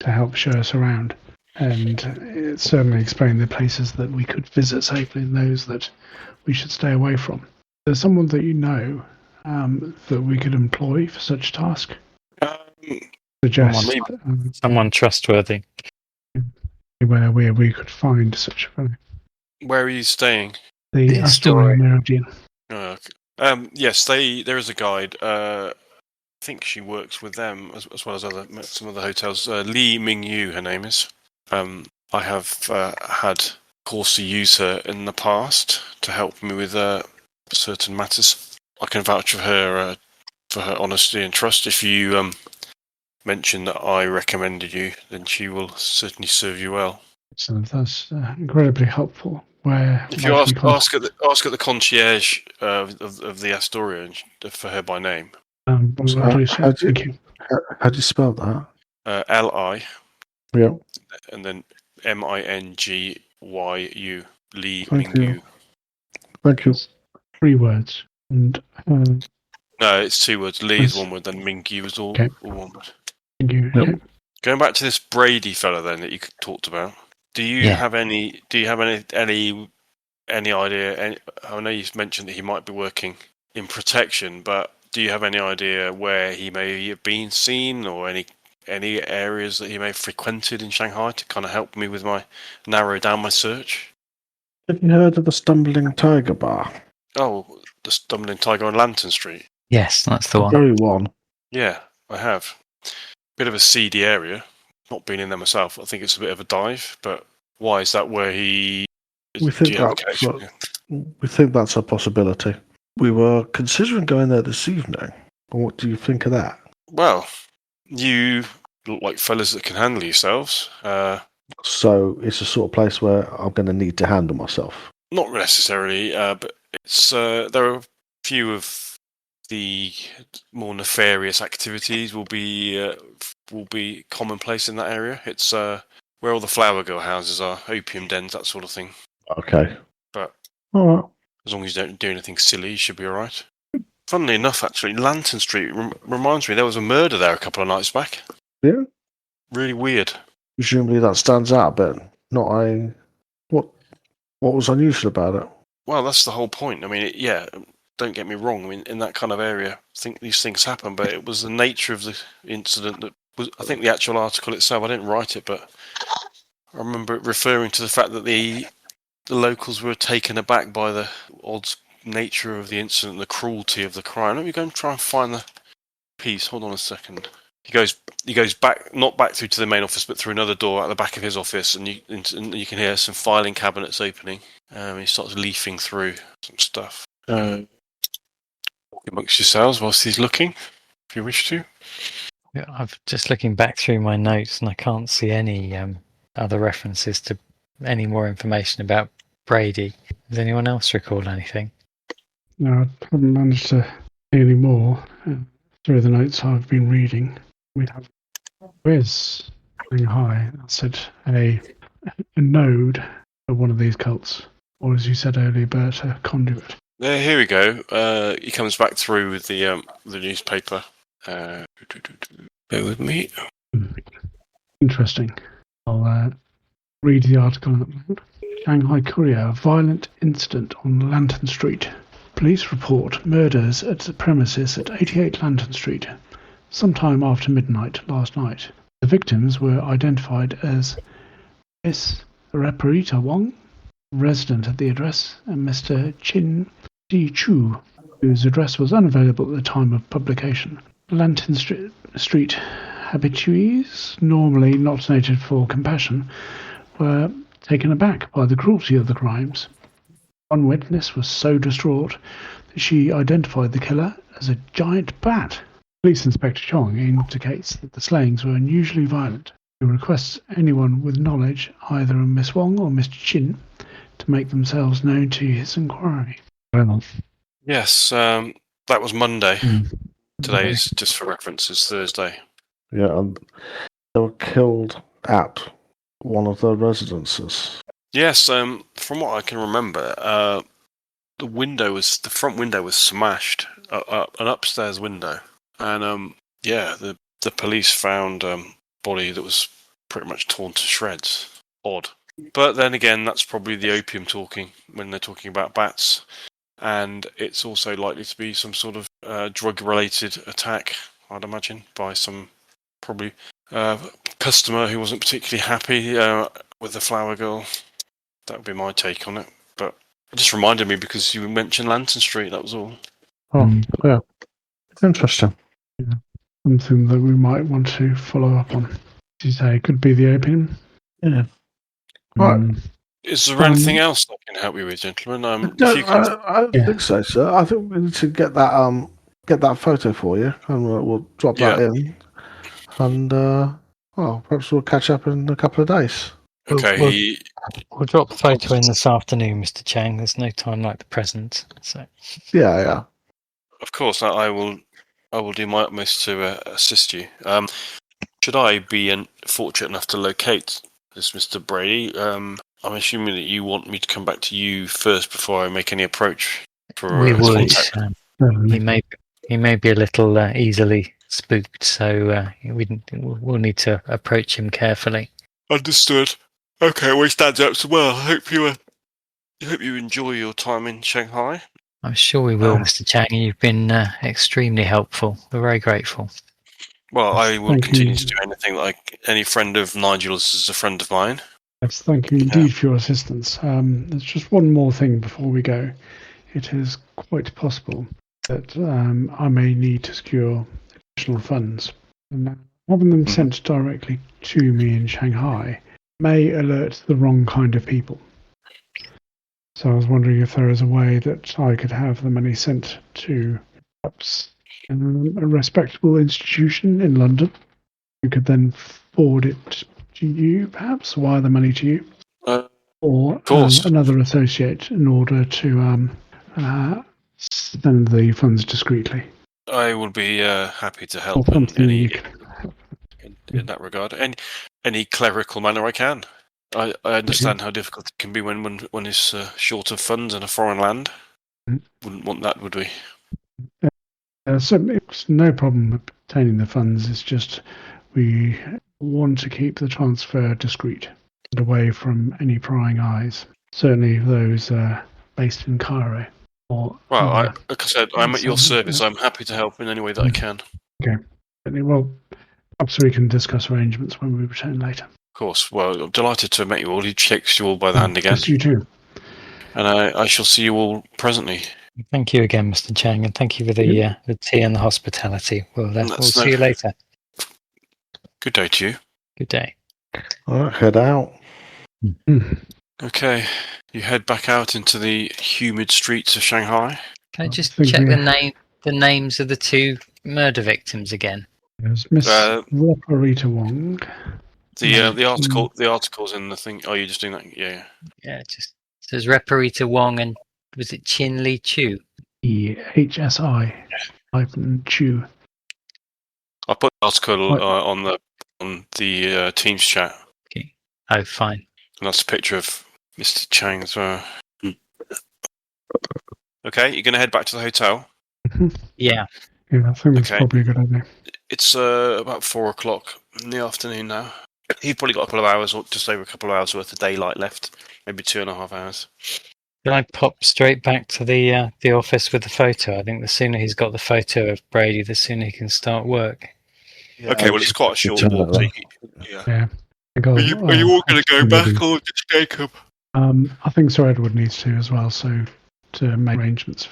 to help show us around and certainly explain the places that we could visit safely and those that we should stay away from. There's someone that you know that we could employ for such a task? Suggest someone trustworthy. Where we could find such a fellow. Where are you staying? The Astoria Meridian. Yes, there is a guide. I think she works with them as well as some other hotels. Li Mingyu, her name is. I have had cause to use her in the past to help me with certain matters. I can vouch for her honesty and trust. If you mention that I recommended you, then she will certainly serve you well. Excellent. That's incredibly helpful. If you ask at the concierge of the Astoria for her by name. How do you spell that? Li. Yeah. And then Mingyu. Li Thank Mingyu. you. Thank you. 3 words. And no, it's 2 words. Li is 1 word, then Mingyu is all 1 word. Thank you. Yep. Okay. Going back to this Brady fellow then that you talked about. Do you have any idea? I know you mentioned that he might be working in protection, but do you have any idea where he may have been seen or any areas that he may have frequented in Shanghai to kind of help me with narrow down my search? Have you heard of the Stumbling Tiger Bar? Oh, the Stumbling Tiger on Lantern Street. Yes, that's the one. Very one. Yeah, I have. Bit of a seedy area. Not been in there myself. I think it's a bit of a dive. But why is that where he? We think that's a possibility. We were considering going there this evening. What do you think of that? Well, you look like fellas that can handle yourselves. So it's a sort of place where I'm going to need to handle myself. Not necessarily, but it's there are a few of the more nefarious activities will be commonplace in that area. It's where all the flower girl houses are, opium dens, that sort of thing. Okay. But all right. As long as you don't do anything silly, you should be all right. Funnily enough, actually, Lantern Street reminds me there was a murder there a couple of nights back. Yeah. Really weird. Presumably that stands out a bit. What was unusual about it? Well, that's the whole point. I mean, don't get me wrong. I mean, in that kind of area, I think these things happen, but it was the nature of the incident that was. I think the actual article itself, I didn't write it, but I remember it referring to the fact that the locals were taken aback by the odd nature of the incident, the cruelty of the crime. Let me go and try and find the piece. Hold on a second. He goes back, not back through to the main office, but through another door at the back of his office, and you can hear some filing cabinets opening. He starts leafing through some stuff. Walk amongst yourselves whilst he's looking, if you wish to. Yeah, I'm just looking back through my notes, and I can't see any other references to any more information about Brady. Does anyone else recall anything? No, I haven't managed to see any more through the notes I've been reading. We have where's Shanghai? I said a node of one of these cults, or as you said earlier, Bert, a conduit. Here we go. He comes back through with the newspaper. Bear with me. Interesting. I'll read the article in the moment. Shanghai Courier, violent incident on Lantern Street. Police report murders at the premises at 88 Lantern Street, sometime after midnight last night. The victims were identified as Miss Raparita Wong, resident at the address, and Mr. Chin Ji Chu, whose address was unavailable at the time of publication. Lantern Street habitués, normally not noted for compassion, were taken aback by the cruelty of the crimes. One witness was so distraught that she identified the killer as a giant bat. Police Inspector Chong indicates that the slayings were unusually violent. He requests anyone with knowledge, either of Miss Wong or Mr. Chin, to make themselves known to his inquiry. Yes, that was Monday. Today is, just for reference, is Thursday. Yeah, and they were killed at one of the residences. Yes, from what I can remember, the front window was smashed, an upstairs window, and the police found a body that was pretty much torn to shreds. Odd, but then again, that's probably the opium talking when they're talking about bats, and it's also likely to be some sort of drug-related attack, I'd imagine, by some probably customer who wasn't particularly happy with the flower girl. That would be my take on it. But it just reminded me because you mentioned Lantern Street, that was all. Oh, yeah. It's interesting. Yeah. Something that we might want to follow up on. As you say, it could be the opium. Yeah. Right. Is there anything else I can help you with, gentlemen? I don't think so, sir. I think we need to get that photo for you, and we'll drop that in. And, perhaps we'll catch up in a couple of days. Okay, We'll drop the photo in this afternoon, Mr. Chang. There's no time like the present. So. Yeah. Of course, I will do my utmost to assist you. Should I be fortunate enough to locate this Mr. Brady, I'm assuming that you want me to come back to you first before I make any approach. We would. He may be a little easily spooked, so we'll need to approach him carefully. Understood. Okay, well, he stands up. So, well, I hope you enjoy your time in Shanghai. I'm sure we will, Mr. Chang. You've been extremely helpful. We're very grateful. Well, Yes, I will thank continue you. to do anything like any friend of Nigel's is a friend of mine. Yes, thank you indeed for your assistance. There's just one more thing before we go. It is quite possible that I may need to secure additional funds. And having them sent directly to me in Shanghai may alert the wrong kind of people. So I was wondering if there is a way that I could have the money sent to perhaps a respectable institution in London who could then forward it to you, perhaps wire the money to you, or Of course. another associate in order to send the funds discreetly. I will be happy to Or help in something you any can. in that regard. Any clerical manner I can. I understand how difficult it can be when one is short of funds in a foreign land. Wouldn't want that, would we? So it's no problem obtaining the funds. It's just we want to keep the transfer discreet and away from any prying eyes. Certainly those based in Cairo. Or Well, other like I said, I'm at your service. I'm happy to help in any way that I can. Okay. Well, perhaps we can discuss arrangements when we return later. Of course. Well, I'm delighted to have met you all. He shakes you all by the hand again. Yes, you too. And I shall see you all presently. Thank you again, Mr. Chang, and thank you for the tea and the hospitality. We'll see you later. Good day to you. Good day. All right, head out. Okay, you head back out into the humid streets of Shanghai. Can I just check the names of the two murder victims again? There's Miss Rita Wong. The articles in the thing. Oh, you're just doing that? Yeah. Yeah, just says Reparita Wong and was it Chin Li Chu? HSI Chu. I'll put the article on the Teams chat. Okay. Oh, fine. And that's a picture of Mr. Chang as well. Okay, you're going to head back to the hotel? Yeah. Yeah, I think that's probably a good idea. It's about 4 o'clock in the afternoon now. You've probably got a couple of hours, or just over a couple of hours worth of daylight left. Maybe 2.5 hours. Can I pop straight back to the office with the photo? I think the sooner he's got the photo of Brady, the sooner he can start work. Yeah, okay, well, it's quite a short walk. So yeah. Are you all going to go back, or just Jacob? I think Sir Edward needs to as well, so to make arrangements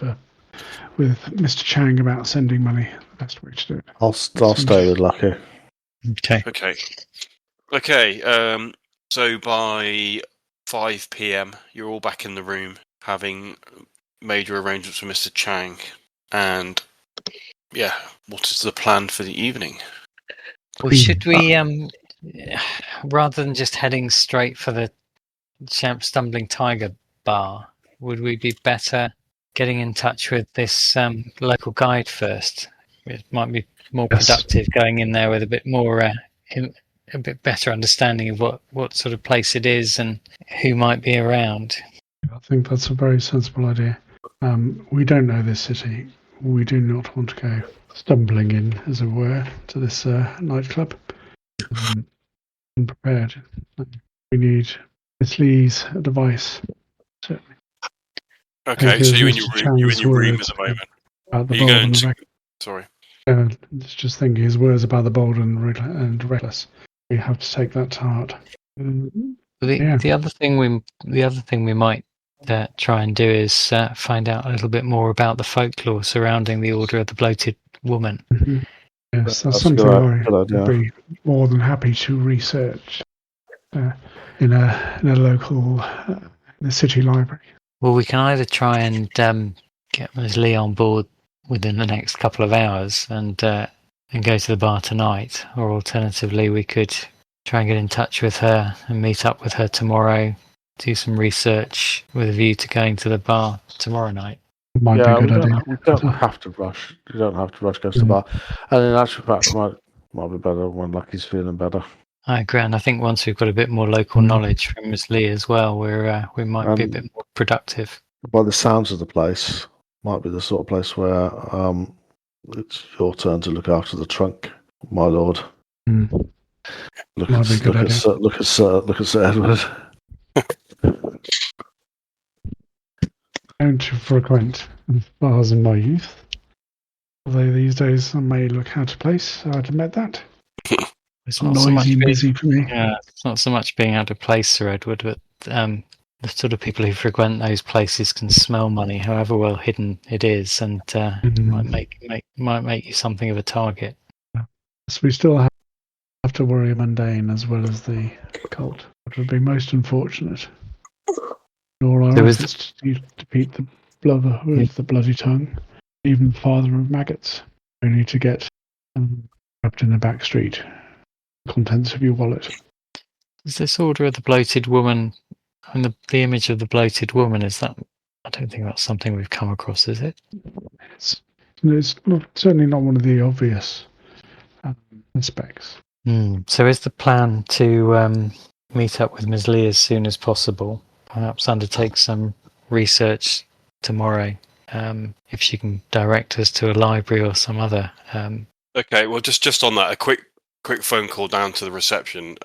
with Mr. Chang about sending money, the best way to do it. I'll stay with Lucky. Okay. So by 5 p.m., you're all back in the room, having made your arrangements with Mr. Chang. And yeah, what is the plan for the evening? Well, should we, rather than just heading straight for the Stumbling Tiger bar, would we be better getting in touch with this local guide first? It might be more productive going in there with a bit more, a bit better understanding of what sort of place it is and who might be around. I think that's a very sensible idea. We don't know this city. We do not want to go stumbling in, as it were, to this nightclub. Unprepared. We need Miss Lee's advice, certainly. Okay, so you're in your room at the moment. Are you going to... Sorry. Just thinking his words about the bold and reckless. We have to take that to heart. The other thing we might try and do is find out a little bit more about the folklore surrounding the Order of the Bloated Woman. Mm-hmm. Yes, that's something I'd be more than happy to research in a local in the city library. Well, we can either try and get Ms. Lee on board within the next couple of hours and go to the bar tonight, or alternatively we could try and get in touch with her and meet up with her tomorrow, do some research with a view to going to the bar tomorrow night. Might be a good idea. We don't have to rush. You don't have to rush go to the bar. And in actual fact, it might be better when Lucky's feeling better. I agree, and I think once we've got a bit more local knowledge from Ms. Lee as well, we might be a bit more productive. By the sounds of the place, might be the sort of place where it's your turn to look after the trunk, my lord. Look at Sir Edward. Don't frequent bars in my youth. Although these days I may look out of place, I'd admit that. It's Noisy not so much and being, busy for me. it's not so much being out of place, Sir Edward, but the sort of people who frequent those places can smell money, however well hidden it is, and might make you something of a target. So we still have to worry mundane as well as the cult. It would be most unfortunate. In all our So is efforts to defeat the blubber with the bloody tongue, even the father of maggots, only to get trapped in the back street. Contents of your wallet. Is this order of the bloated woman, and the image of the bloated woman, is that? I don't think that's something we've come across, is it? It's certainly not one of the obvious aspects. So is the plan to meet up with Ms. Lee as soon as possible? Perhaps undertake some research tomorrow, if she can direct us to a library or some other. Okay, well, just on that, a quick phone call down to the reception.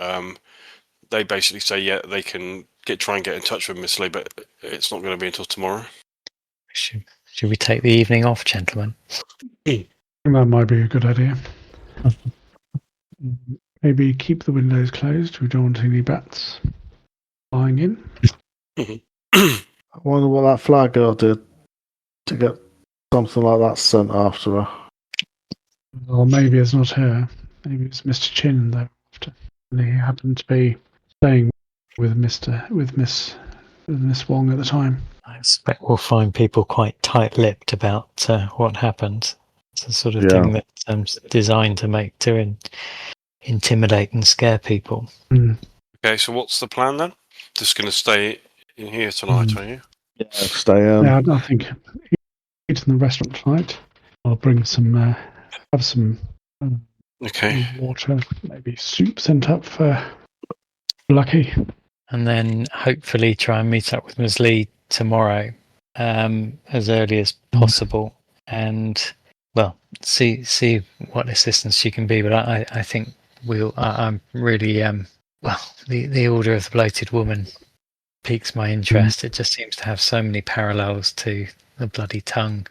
They basically say, they can try and get in touch with Miss Lee, but it's not going to be until tomorrow. Should we take the evening off, gentlemen? That might be a good idea. Maybe keep the windows closed. We don't want any bats flying in. I wonder what that flag girl did to get something like that sent after her. Or maybe it's not her. Maybe it's Mr. Chin they're after. And he happened to be staying with Miss Wong at the time. I expect we'll find people quite tight-lipped about what happened. It's the sort of thing that's designed to intimidate and scare people. Okay, so what's the plan then? Just going to stay in here tonight, are you? Yeah, stay in. Yeah, I think eat in the restaurant tonight. I'll bring some, have some water, maybe soup sent up for Lucky. And then hopefully try and meet up with Ms. Lee tomorrow, as early as possible, and see what assistance she can be. But I think I'm really the Order of the Bloated Woman piques my interest. It just seems to have so many parallels to the Bloody Tongue,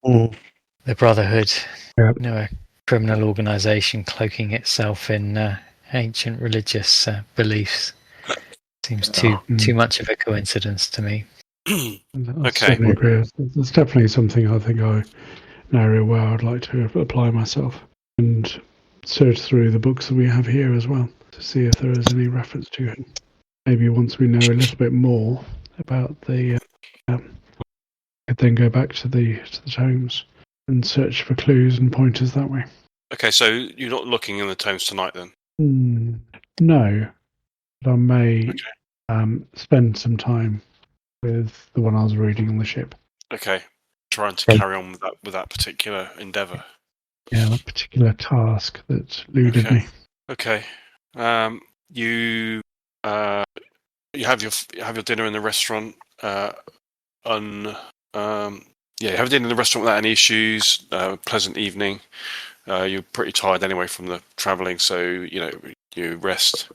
the Brotherhood, a criminal organisation cloaking itself in ancient religious beliefs. Seems too much of a coincidence to me. Okay. There's definitely something I think an area where I'd like to apply myself and search through the books that we have here as well to see if there is any reference to it. Maybe once we know a little bit more about the, could then go back to the tomes and search for clues and pointers that way. Okay, so you're not looking in the tomes tonight then? No, but I may spend some time with the one I was reading on the ship. Okay, trying to carry on with that particular endeavour. Yeah, that particular task that eluded me. Okay, you have your dinner in the restaurant. You have dinner in the restaurant without any issues. Pleasant evening. You're pretty tired anyway from the travelling, so you rest.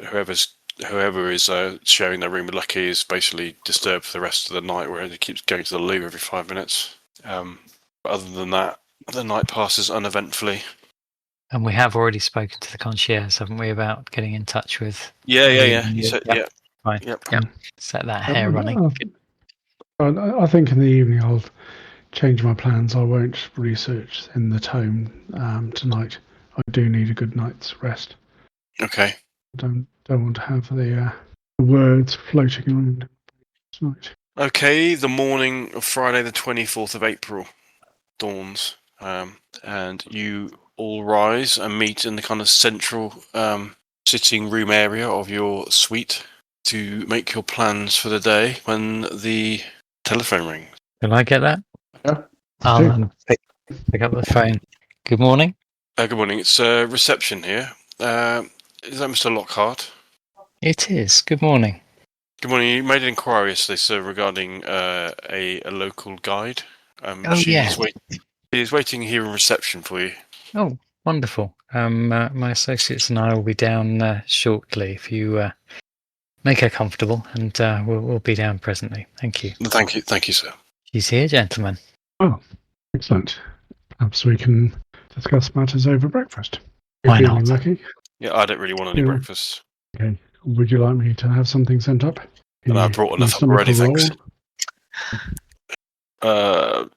Whoever is sharing their room with Lucky is basically disturbed for the rest of the night, where he keeps going to the loo every 5 minutes. But other than that, the night passes uneventfully. And we have already spoken to the concierge, haven't we, about getting in touch with? Yeah. You said, yeah. Fine. Yep. Set that hair running. I think in the evening I'll change my plans. I won't research in the tome tonight. I do need a good night's rest. Okay. I don't want to have the words floating around tonight. Okay, the morning of Friday the 24th of April dawns, and you all rise and meet in the kind of central sitting room area of your suite to make your plans for the day when the telephone rings. Can I get that? Yeah. I'll pick up the phone. Good morning. Good morning. It's reception here. Is that Mr. Lockhart? It is. Good morning. Good morning. You made an inquiry yesterday, sir, regarding a local guide. Yes. She's waiting here in reception for you. Oh, wonderful. My associates and I will be down shortly. If you make her comfortable, and we'll be down presently. Thank you. Thank you, sir. She's here, gentlemen. Oh, Excellent. Perhaps we can discuss matters over breakfast. Why You're feeling not? lucky? Yeah, I don't really want any Yeah. breakfast. Okay. Would you like me to have something sent up? And I brought Can you enough up stomach already, a thanks. roll?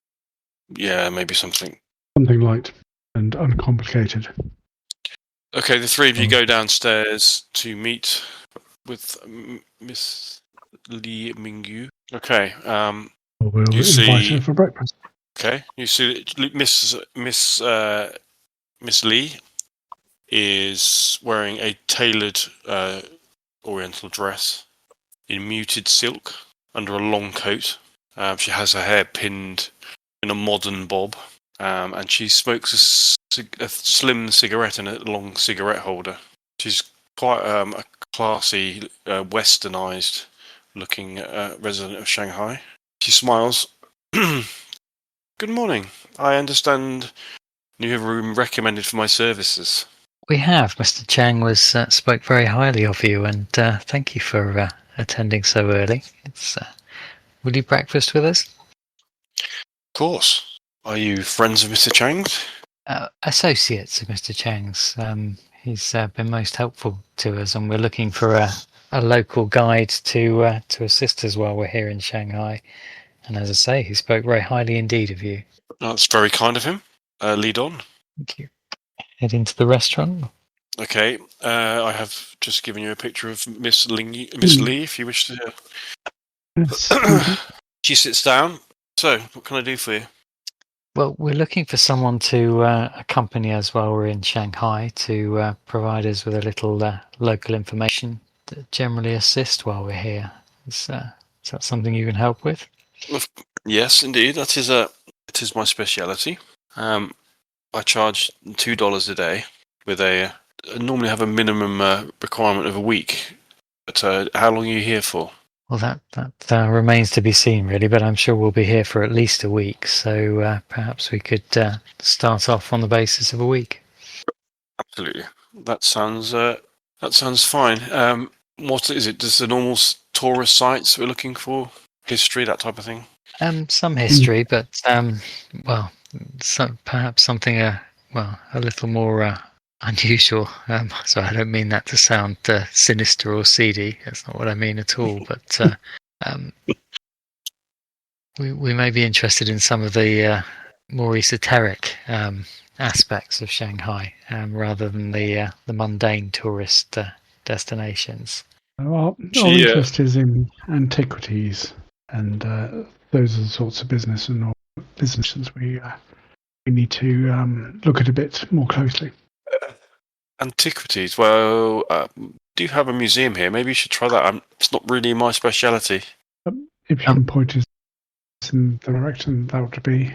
Yeah, maybe something. Something light and uncomplicated. Okay, the three of you go downstairs to meet with Miss Li Mingyu. Okay, We'll you invite see. her for breakfast. Okay, you see Miss Lee is wearing a tailored Oriental dress in muted silk under a long coat. She has her hair pinned in a modern bob, and she smokes a slim cigarette in a long cigarette holder. She's quite a classy, westernized looking resident of Shanghai. She smiles. Good morning. I understand you have been recommended for my services. We have. Mr. Chang spoke very highly of you, and thank you for attending so early. Will you breakfast with us? Of course. Are you friends of Mr. Chang's? Associates of Mr. Chang's. He's been most helpful to us, and we're looking for a local guide to assist us while we're here in Shanghai. And as I say, he spoke very highly indeed of you. That's very kind of him. Lead on. Thank you. Head into the restaurant. Okay. I have just given you a picture of Miss Lee, if you wish to. Yes. She sits down. So, what can I do for you? Well, we're looking for someone to accompany us while we're in Shanghai to provide us with a little local information to generally assist while we're here. Is that something you can help with? Yes, indeed. It is my speciality. I charge $2 a day with I normally have a minimum requirement of a week. But how long are you here for? Well, that remains to be seen, really, but I'm sure we'll be here for at least a week, so perhaps we could start off on the basis of a week. Absolutely. That sounds fine. What is it? Just the normal tourist sites we're looking for? History, that type of thing? Some history, but perhaps something a little more unusual. So I don't mean that to sound sinister or seedy. That's not what I mean at all. But we may be interested in some of the more esoteric aspects of Shanghai, rather than the mundane tourist destinations. Our interest is in antiquities, and those are the sorts of businesses we need to look at a bit more closely. Antiquities. Well, do you have a museum here? Maybe you should try that. It's not really my speciality. If you can point us in the direction, that would be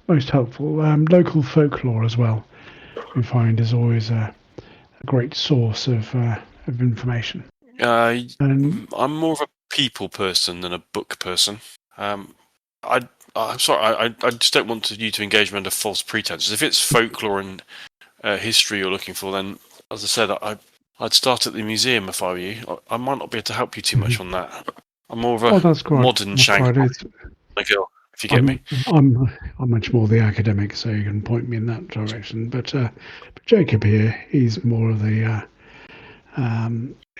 most helpful. Local folklore as well, we find, is always a great source of information. I'm more of a people person than a book person. I'm sorry, I just don't want you to engage me under false pretenses. If it's folklore and history you're looking for, then, as I said, I'd start at the museum if I were you. I might not be able to help you too much on that. I'm more of a modern Shanghai girl, if you get me. I'm much more the academic, so you can point me in that direction. But Jacob here, he's more of the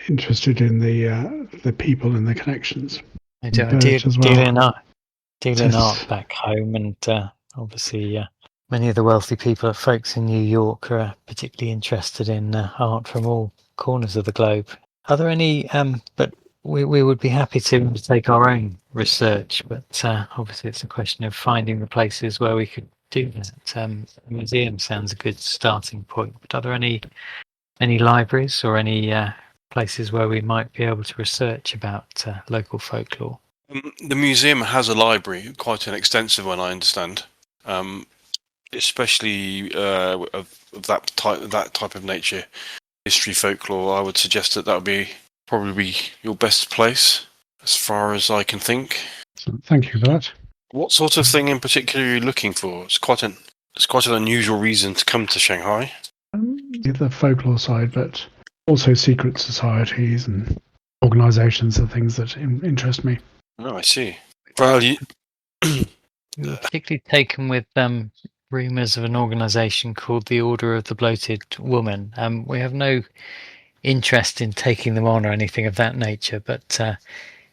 interested in the people and the connections. I deal in art back home, and obviously many of the wealthy folks in New York are particularly interested in art from all corners of the globe. Are there any? But we would be happy to take our own research, but obviously it's a question of finding the places where we could do that. The museum sounds a good starting point. But are there any libraries or any places where we might be able to research about local folklore? The museum has a library, quite an extensive one, I understand. Especially of that type of nature, history, folklore. I would suggest that would be probably your best place, as far as I can think. So thank you for that. What sort of thing in particular are you looking for? It's quite an unusual reason to come to Shanghai. The folklore side, but also secret societies and organisations are things that interest me. Oh, I see. Well, We were particularly taken with rumours of an organisation called the Order of the Bloated Woman. We have no interest in taking them on or anything of that nature, but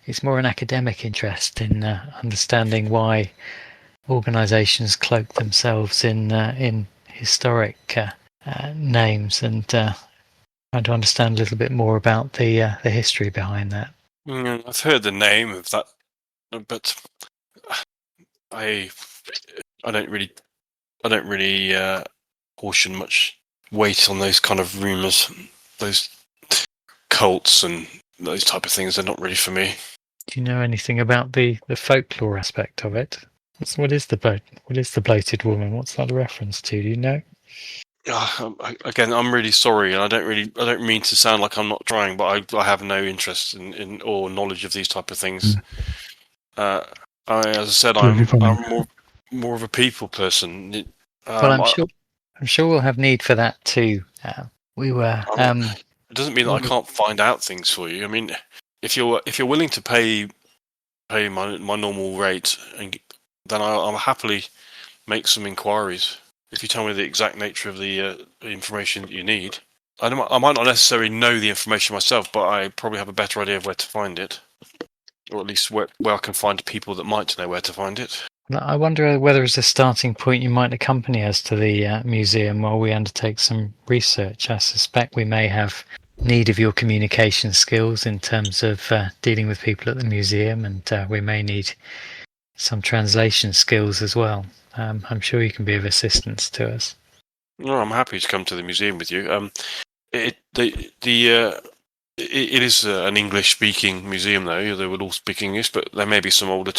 it's more an academic interest in understanding why organisations cloak themselves in historic names and trying to understand a little bit more about the history behind that. I've heard the name of that, but I don't really portion much weight on those kind of rumours. Those cults and those type of things are not really for me. Do you know anything about the folklore aspect of it? What is the bloated woman? What's that a reference to? Do you know? Again, I'm really sorry, and I don't mean to sound like I'm not trying, but I have no interest in or knowledge of these type of things. As I said, I'm more of a people person. Well, I'm sure we'll have need for that too. We were. It doesn't mean that I can't find out things for you. I mean, if you're willing to pay my normal rate, then I'll happily make some inquiries. If you tell me the exact nature of the information that you need, I might not necessarily know the information myself, but I probably have a better idea of where to find it, or at least where I can find people that might know where to find it. I wonder whether as a starting point you might accompany us to the museum while we undertake some research. I suspect we may have need of your communication skills in terms of dealing with people at the museum, and we may need some translation skills as well. I'm sure you can be of assistance to us. No, I'm happy to come to the museum with you. It is an English-speaking museum, though. They would all speak English, but there may be some older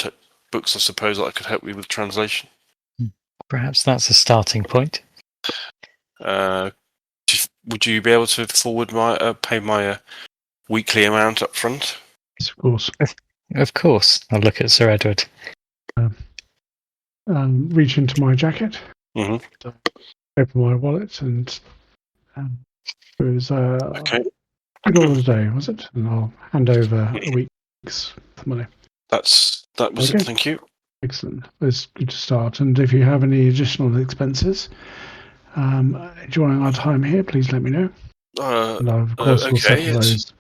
books, I suppose, that I could help you with translation. Perhaps that's a starting point. Would you be able to forward pay my weekly amount up front? Yes, of course. Of course. I'll look at Sir Edward. Reach into my jacket, Mm-hmm. open my wallet, and it was Okay. $2 a day, was it? And I'll hand over a week's money. That was Okay. it. Thank you. Excellent. It's good to start. And if you have any additional expenses during our time here, please let me know. And I, of course, will settle those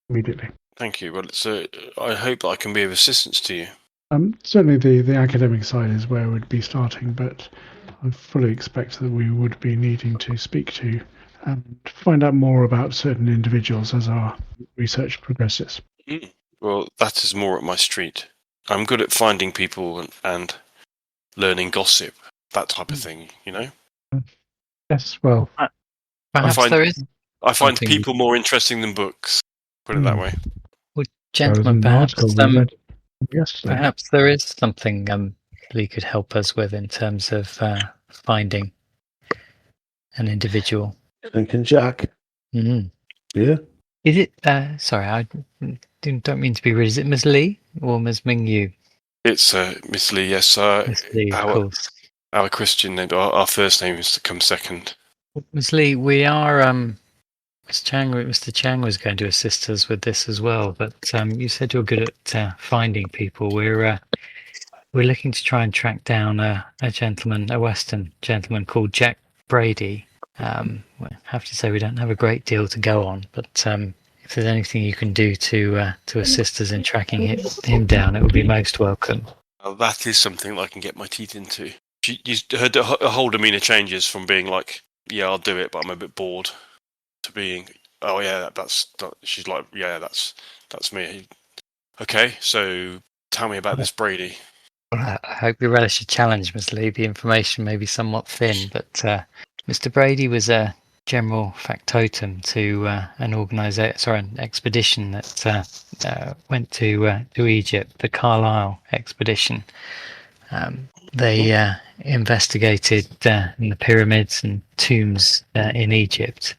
immediately. Thank you. Well, I hope that I can be of assistance to you. Certainly the academic side is where we'd be starting, but I fully expect that we would be needing to speak to and find out more about certain individuals as our research progresses. Well, that is more at my street. I'm good at finding people and learning gossip, that type of thing, you know? Yes, well, perhaps there is. I find people more interesting than books, put it that way. Well, gentlemen, perhaps there is something Lee could help us with in terms of finding an individual. Thinking Jack. Mm-hmm. Yeah. Is it? Sorry, I don't mean to be rude. Is it Ms. Lee or Ms. Ming Yu? It's Miss Lee. Yes. Ms. Lee, of course. Our Christian name, our first name is to come second. Ms. Lee, we are. Mr. Chang was going to assist us with this as well, but you said you're good at finding people. We're looking to try and track down a Western gentleman called Jack Brady. I have to say we don't have a great deal to go on, but if there's anything you can do to assist us in tracking him down, it would be most welcome. Well, that is something that I can get my teeth into. Her whole demeanour changes from being like, yeah, I'll do it, but I'm a bit bored, to being, oh yeah, she's like, yeah, that's me. Okay, so tell me about this Brady. Well, I hope you relish a challenge, Ms. Lee. The information may be somewhat thin, but Mr. Brady was a general factotum to an expedition that went to Egypt, the Carlisle expedition. They investigated in the pyramids and tombs in Egypt.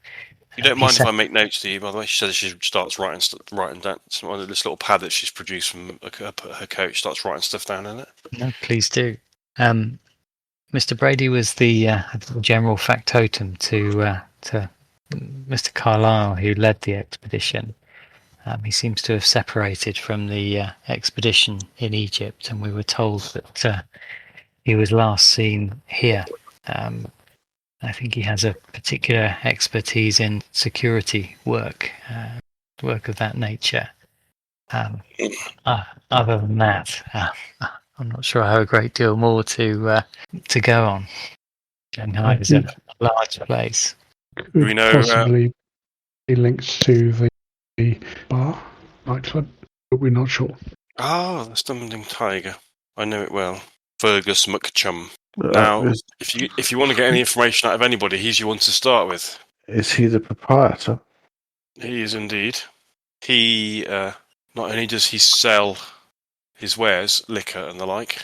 You don't mind if I make notes to you, by the way? She says she starts writing down this little pad that she's produced from her coat. She starts writing stuff down in it. No, please do. Mr. Brady was the general factotum to Mr. Carlisle, who led the expedition. He seems to have separated from the expedition in Egypt, and we were told that he was last seen here. I think he has a particular expertise in security work, work of that nature. Other than that, I'm not sure I have a great deal more to go on. Shanghai is a large place. Do we Could know? possibly be linked to the bar nightclub, but we're not sure. The Stumbling Tiger. I know it well. Fergus McChum. Now, if you want to get any information out of anybody, he's your one to start with. Is he the proprietor? He is indeed. He not only does he sell his wares, liquor and the like,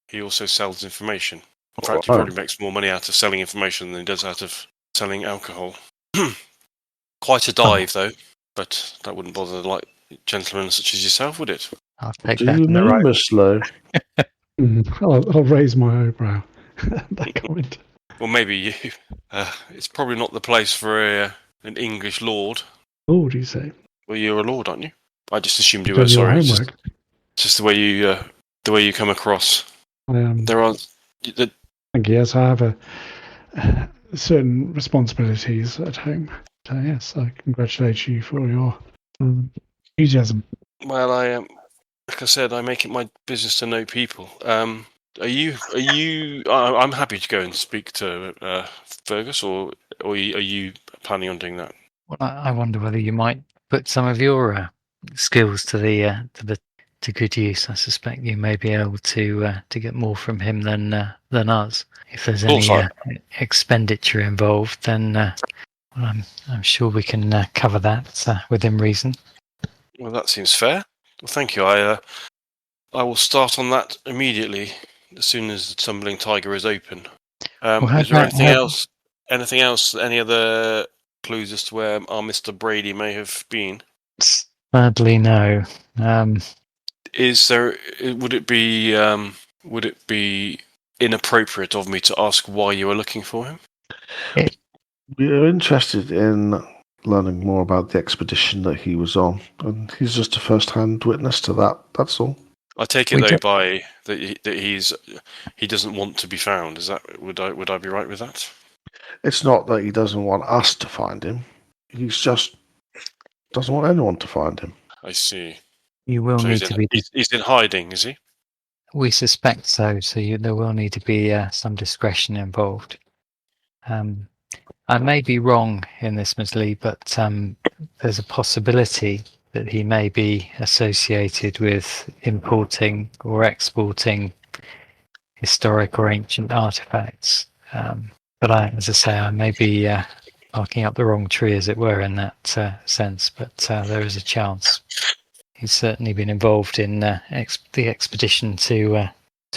he also sells information. In fact, he probably makes more money out of selling information than he does out of selling alcohol. Quite a dive, though, but that wouldn't bother like gentlemen such as yourself, would it? I'll take Do that you in the mean, right. Miss Lowe? I'll raise my eyebrow at that comment. Well, maybe you. It's probably not the place for an English lord. Lord, you say? Well, you're a lord, aren't you? I just assumed you Done were. your Sorry, homework. just the way you come across. I am. There are. Thank you. Yes, I have certain responsibilities at home. So yes, I congratulate you for your enthusiasm. Well, like I said, I make it my business to know people. Are you? I'm happy to go and speak to Fergus, or are you planning on doing that? Well, I wonder whether you might put some of your skills to good use. I suspect you may be able to get more from him than us. If there's any expenditure involved, then well, I'm sure we can cover that within reason. Well, that seems fair. Well, thank you. I will start on that immediately as soon as the Tumbling Tiger is open. Is there anything else? Anything else? Any other clues as to where our Mr. Brady may have been? Sadly, no. Is there? Would it be inappropriate of me to ask why you were looking for him? We're interested in learning more about the expedition that he was on, and he's just a first-hand witness to that. That's all. I take it though by that he doesn't want to be found. Is that would I be right with that? It's not that he doesn't want us to find him. He's just doesn't want anyone to find him. I see. You will need to be. He's in hiding, is he? We suspect so. So there will need to be some discretion involved. I may be wrong in this, Ms. Lee, but there's a possibility that he may be associated with importing or exporting historic or ancient artifacts. But as I say, I may be barking up the wrong tree, as it were, in that sense. But there is a chance. He's certainly been involved in the expedition to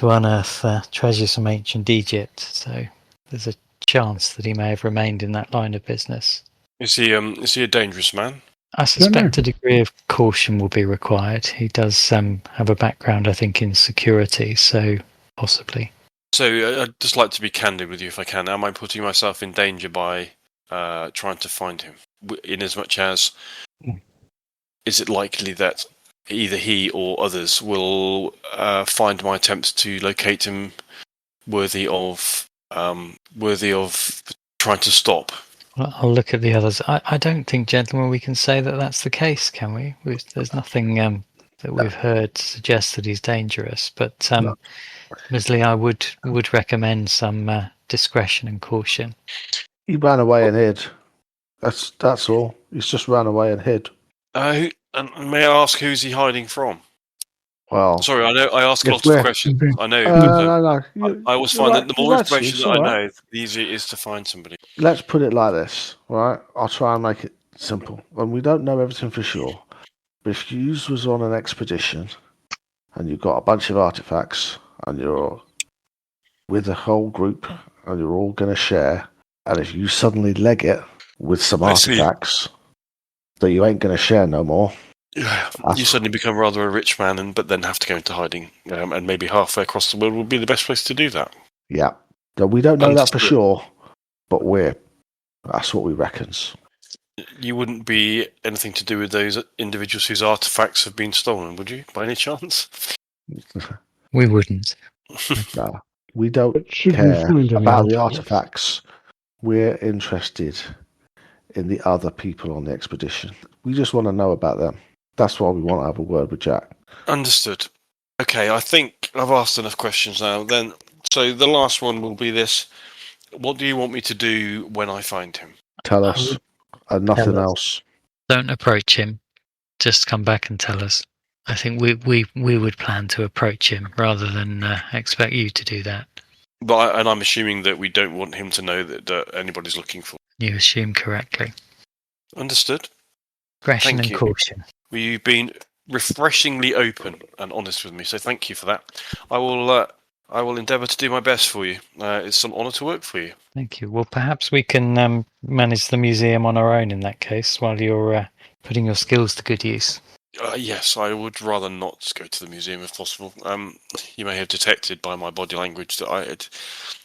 unearth treasures from ancient Egypt. So there's a chance that he may have remained in that line of business. Is he a dangerous man? I suspect a degree of caution will be required. He does have a background, I think, in security, so possibly. So I'd just like to be candid with you, if I can. Am I putting myself in danger by trying to find him? In as much as, is it likely that either he or others will find my attempts to locate him worthy of trying to stop? Well, I'll look at the others. I don't think, gentlemen, we can say that that's the case, can we? There's nothing that we've heard suggest that he's dangerous. But No. Ms. Lee, I would recommend some discretion and caution. He ran away and hid. That's all. He's just ran away and hid. And may I ask who's he hiding from? Well, Sorry, I know I ask lots of questions. I know. No. I always find that the more information that I know, the easier it is to find somebody. Let's put it like this, right? I'll try and make it simple. And we don't know everything for sure. But if Hughes was on an expedition and you've got a bunch of artifacts and you're with a whole group and you're all going to share, and if you suddenly leg it with some artifacts that you ain't going to share no more, you suddenly become rather a rich man, but then have to go into hiding, and maybe halfway across the world would be the best place to do that. Yeah. No, we don't know that for sure, but that's what we reckons. You wouldn't be anything to do with those individuals whose artifacts have been stolen, would you, by any chance? We wouldn't. No. We don't But should we care find any about the artifacts? artifacts. We're interested in the other people on the expedition. We just want to know about them. That's why we want to have a word with Jack. Understood. Okay, I think I've asked enough questions now. Then, so the last one will be this: what do you want me to do when I find him? Tell us, and nothing Tell us. else. Don't approach him. Just come back and tell us. I think we would plan to approach him rather than expect you to do that. And I'm assuming that we don't want him to know that anybody's looking for. You assume correctly. Understood. Discretion Thank and you. caution. Well, you've been refreshingly open and honest with me, so thank you for that. I will endeavour to do my best for you. It's an honour to work for you. Thank you. Well, perhaps we can manage the museum on our own in that case, while you're putting your skills to good use. Yes, I would rather not go to the museum if possible. You may have detected by my body language that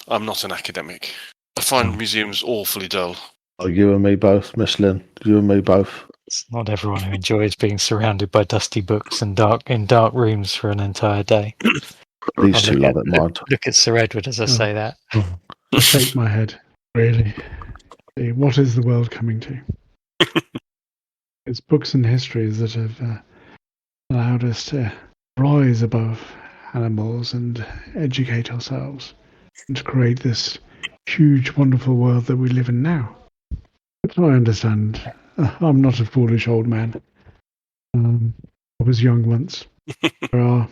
I'm not an academic. I find museums awfully dull. Oh, you and me both, Miss Lynn. You and me both. It's not everyone who enjoys being surrounded by dusty books and dark rooms for an entire day. These two love it, mind. Look at Sir Edward as I say that. I shake my head. Really? What is the world coming to? It's books and histories that have allowed us to rise above animals and educate ourselves and to create this huge, wonderful world that we live in now. But I understand. I'm not a foolish old man. I was young once. There are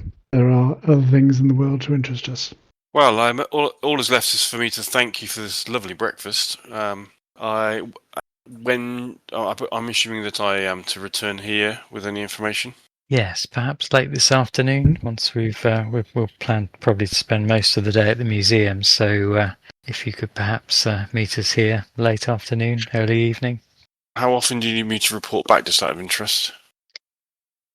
other things in the world to interest us. Well, all that's left is for me to thank you for this lovely breakfast. I'm assuming that I am to return here with any information. Yes, perhaps late this afternoon. Once we'll plan probably to spend most of the day at the museum. So if you could perhaps meet us here late afternoon, early evening. How often do you need me to report back, just out of interest?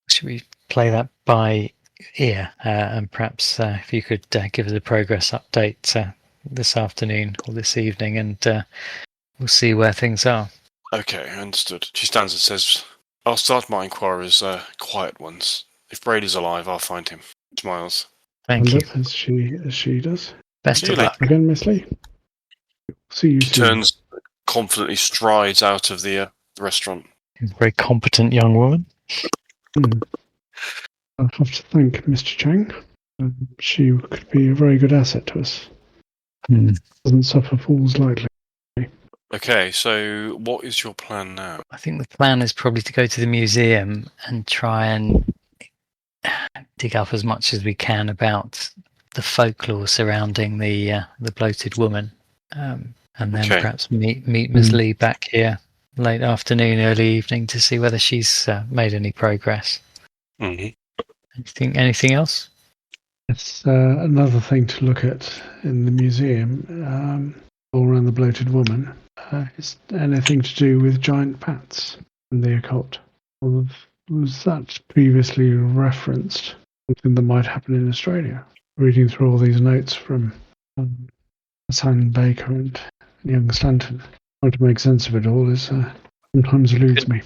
Should we play that by ear? And perhaps if you could give us a progress update this afternoon or this evening, and we'll see where things are. Okay, understood. She stands and says, I'll start my inquiries quiet ones. If Brady's alive, I'll find him. Smiles. Thank you. As she does. Best of luck. Again, Miss Lee. See you soon. Turns, confidently strides out of the restaurant. Very competent young woman. I'll have to thank Mr. Chang. She could be a very good asset to us. Doesn't suffer fools lightly. Okay, so what is your plan now? I think the plan is probably to go to the museum and try and dig up as much as we can about the folklore surrounding the bloated woman, and then perhaps meet Ms. Lee back here late afternoon, early evening to see whether she's made any progress. Anything else? It's another thing to look at in the museum, all around the bloated woman. Is anything to do with giant bats and the occult? Or was that previously referenced? Something that might happen in Australia? Reading through all these notes from Simon Baker and young Stanton, trying to make sense of it all is sometimes eludes me.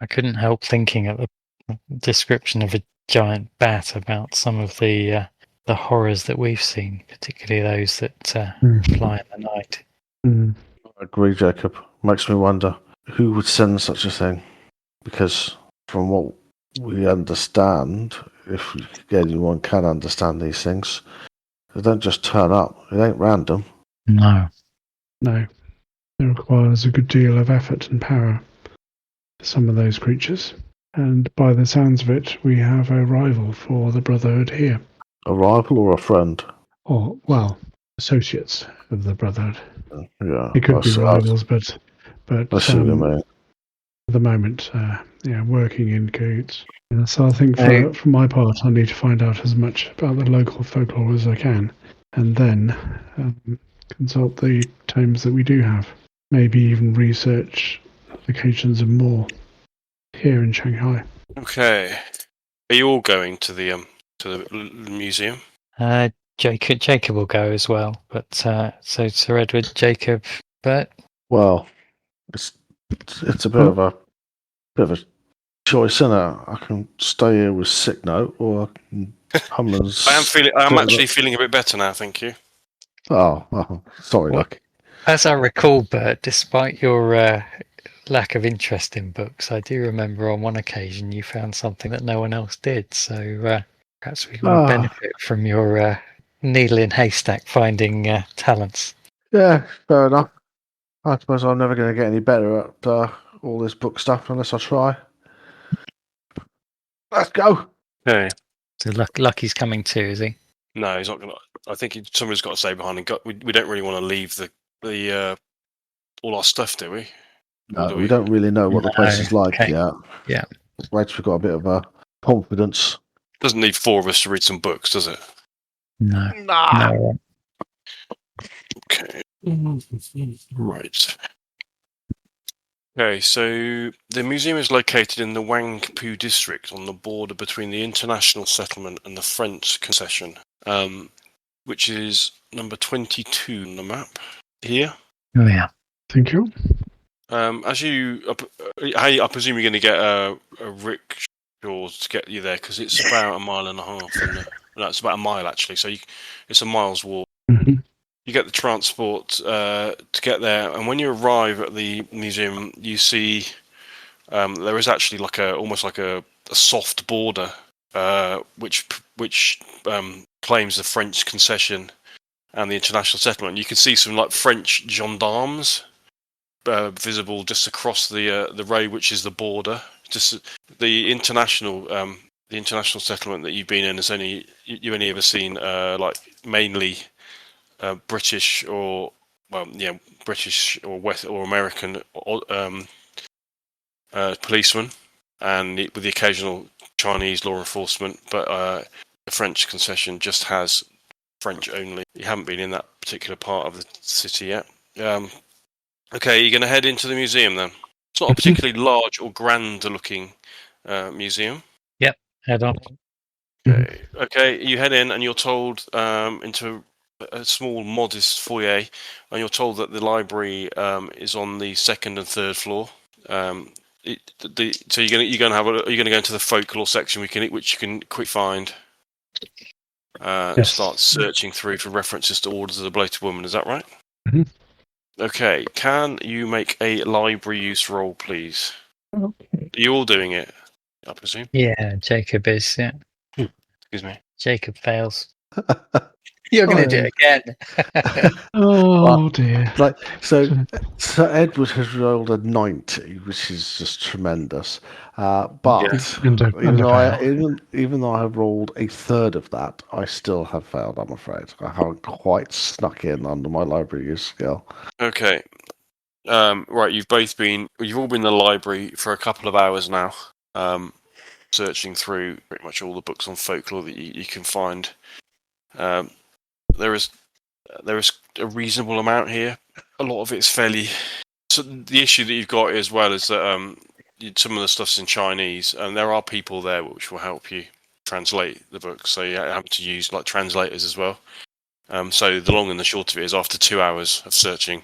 I couldn't help thinking at the description of a giant bat about some of the horrors that we've seen, particularly those that fly in the night. I agree, Jacob. Makes me wonder who would send such a thing. Because from what we understand, if anyone can understand these things, they don't just turn up. It ain't random. No. It requires a good deal of effort and power for some of those creatures. And by the sounds of it, we have a rival for the Brotherhood here. A rival or a friend? Or, well, associates of the Brotherhood. Yeah. It could be rivals, but I see what you mean. at the moment, working in cahoots. And so I think for my part, I need to find out as much about the local folklore as I can, and then consult the tomes that we do have. Maybe even research locations of more here in Shanghai. Okay. Are you all going to the museum? Jacob will go as well, but so Sir Edward, Jacob, Bert. Well, it's a bit of a choice, isn't it? I can stay here with sick note, or I can Humlan's. I am actually feeling a bit better now. Thank you. Oh, sorry, Well, Lucky. As I recall, Bert, despite your lack of interest in books, I do remember on one occasion you found something that no one else did. So perhaps we can benefit from your needle in haystack finding talents. Yeah, fair enough. I suppose I'm never going to get any better at all this book stuff unless I try. Let's go. Okay. So Lucky's coming too, is he? No, he's not going to. I think somebody's got to stay behind. And we don't really want to leave the all our stuff, do we? No, we don't really know what the place is like okay. yet. Yeah. We've got a bit of confidence. Doesn't need four of us to read some books, does it? No. Nah. No. Okay. Right. Okay, so the museum is located in the Wangpu district on the border between the international settlement and the French concession, which is number 22 on the map here. Oh yeah. Thank you. As I presume you're going to get a rickshaw to get you there because it's about a mile and a half. No, it's about a mile actually. So it's a mile's walk. Mm-hmm. You get the transport to get there, and when you arrive at the museum, you see there is actually almost like a soft border, which claims the French concession and the international settlement. You can see some French gendarmes visible just across the road, which is the border. Just the international settlement that you've been in is you only ever seen mainly British or British or West or American policemen, and with the occasional Chinese law enforcement. But the French concession just has French only. You haven't been in that particular part of the city yet. Okay, you're going to head into the museum then. It's not a particularly large or grand-looking museum. Yep, head on. Okay, you head in and you're told into a small, modest foyer, and you're told that the library is on the second and third floor. So you're going to go into the folklore section, which you can quick find. Yes. Start searching through for references to Orders of the Bloated Woman. Is that right? Mm-hmm. Okay. Can you make a library use roll, please? Okay. Are you all doing it? I presume. Yeah, Jacob is. Yeah. Excuse me. Jacob fails. You're going to do it again. Oh dear. So Edward has rolled a 90, which is just tremendous. But even though I have rolled a third of that, I still have failed, I'm afraid. I haven't quite snuck in under my library use skill. Okay. Right, you've all been in the library for a couple of hours now, searching through pretty much all the books on folklore that you can find. There is a reasonable amount here. A lot of it's fairly. So the issue that you've got as well is that some of the stuff's in Chinese, and there are people there which will help you translate the books. So you have to use translators as well. So the long and the short of it is, after 2 hours of searching,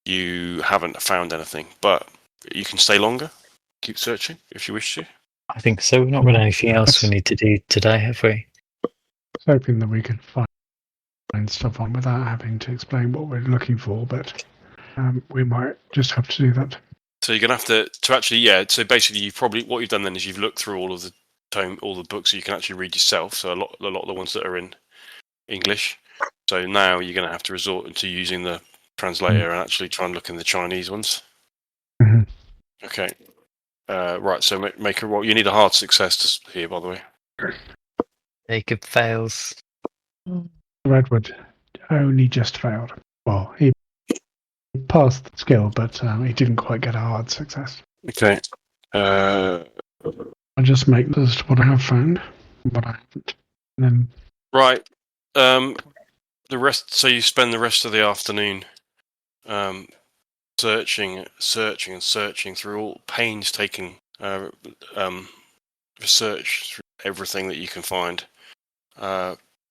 you haven't found anything, but you can stay longer, keep searching if you wish to. I think so. We've not got anything else we need to do today, have we? Hoping that we can find stuff on without having to explain what we're looking for, but we might just have to do that. So you're gonna have to actually, So basically, what you've done then is you've looked through all the books that you can actually read yourself. So a lot of the ones that are in English. So now you're gonna have to resort to using the translator and actually try and look in the Chinese ones. Mm-hmm. Okay. Right. So make a roll. You need a hard success here, by the way. Jacob fails. Edward only just failed. Well, he passed the skill, but he didn't quite get a hard success. Okay. I'll just make this what I have found, what I haven't. And then Right. The rest. So you spend the rest of the afternoon searching through all painstaking research through everything that you can find.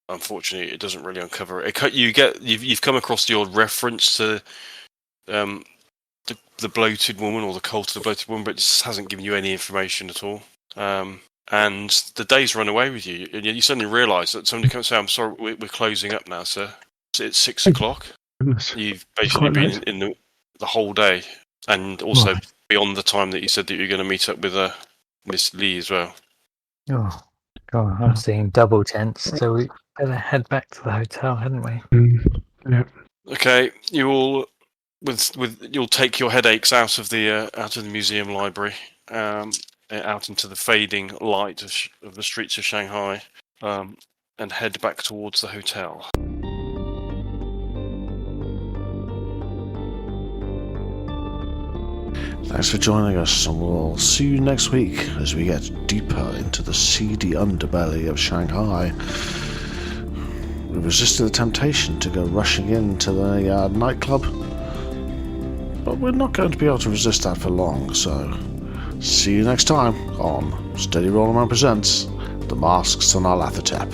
Unfortunately, it doesn't really uncover it. You've come across the odd reference to the bloated woman or the cult of the bloated woman, but it just hasn't given you any information at all. and the days run away with you. And you suddenly realise that somebody comes and say, "I'm sorry, we're closing up now, sir. It's 6 o'clock." Goodness. You've It's basically quite been late. in the whole day, and also Right. beyond the time that you said that you were going to meet up with Miss Lee as well. Oh, God, I'm seeing double tense. So we better head back to the hotel, hadn't we? Yeah. Okay, you all you'll take your headaches out of the museum library, out into the fading light of the streets of Shanghai, and head back towards the hotel. Thanks for joining us, and we'll see you next week as we get deeper into the seedy underbelly of Shanghai. We resisted the temptation to go rushing into the nightclub, but we're not going to be able to resist that for long, so see you next time on Steady Rollerman Presents The Masks of Nyarlathotep.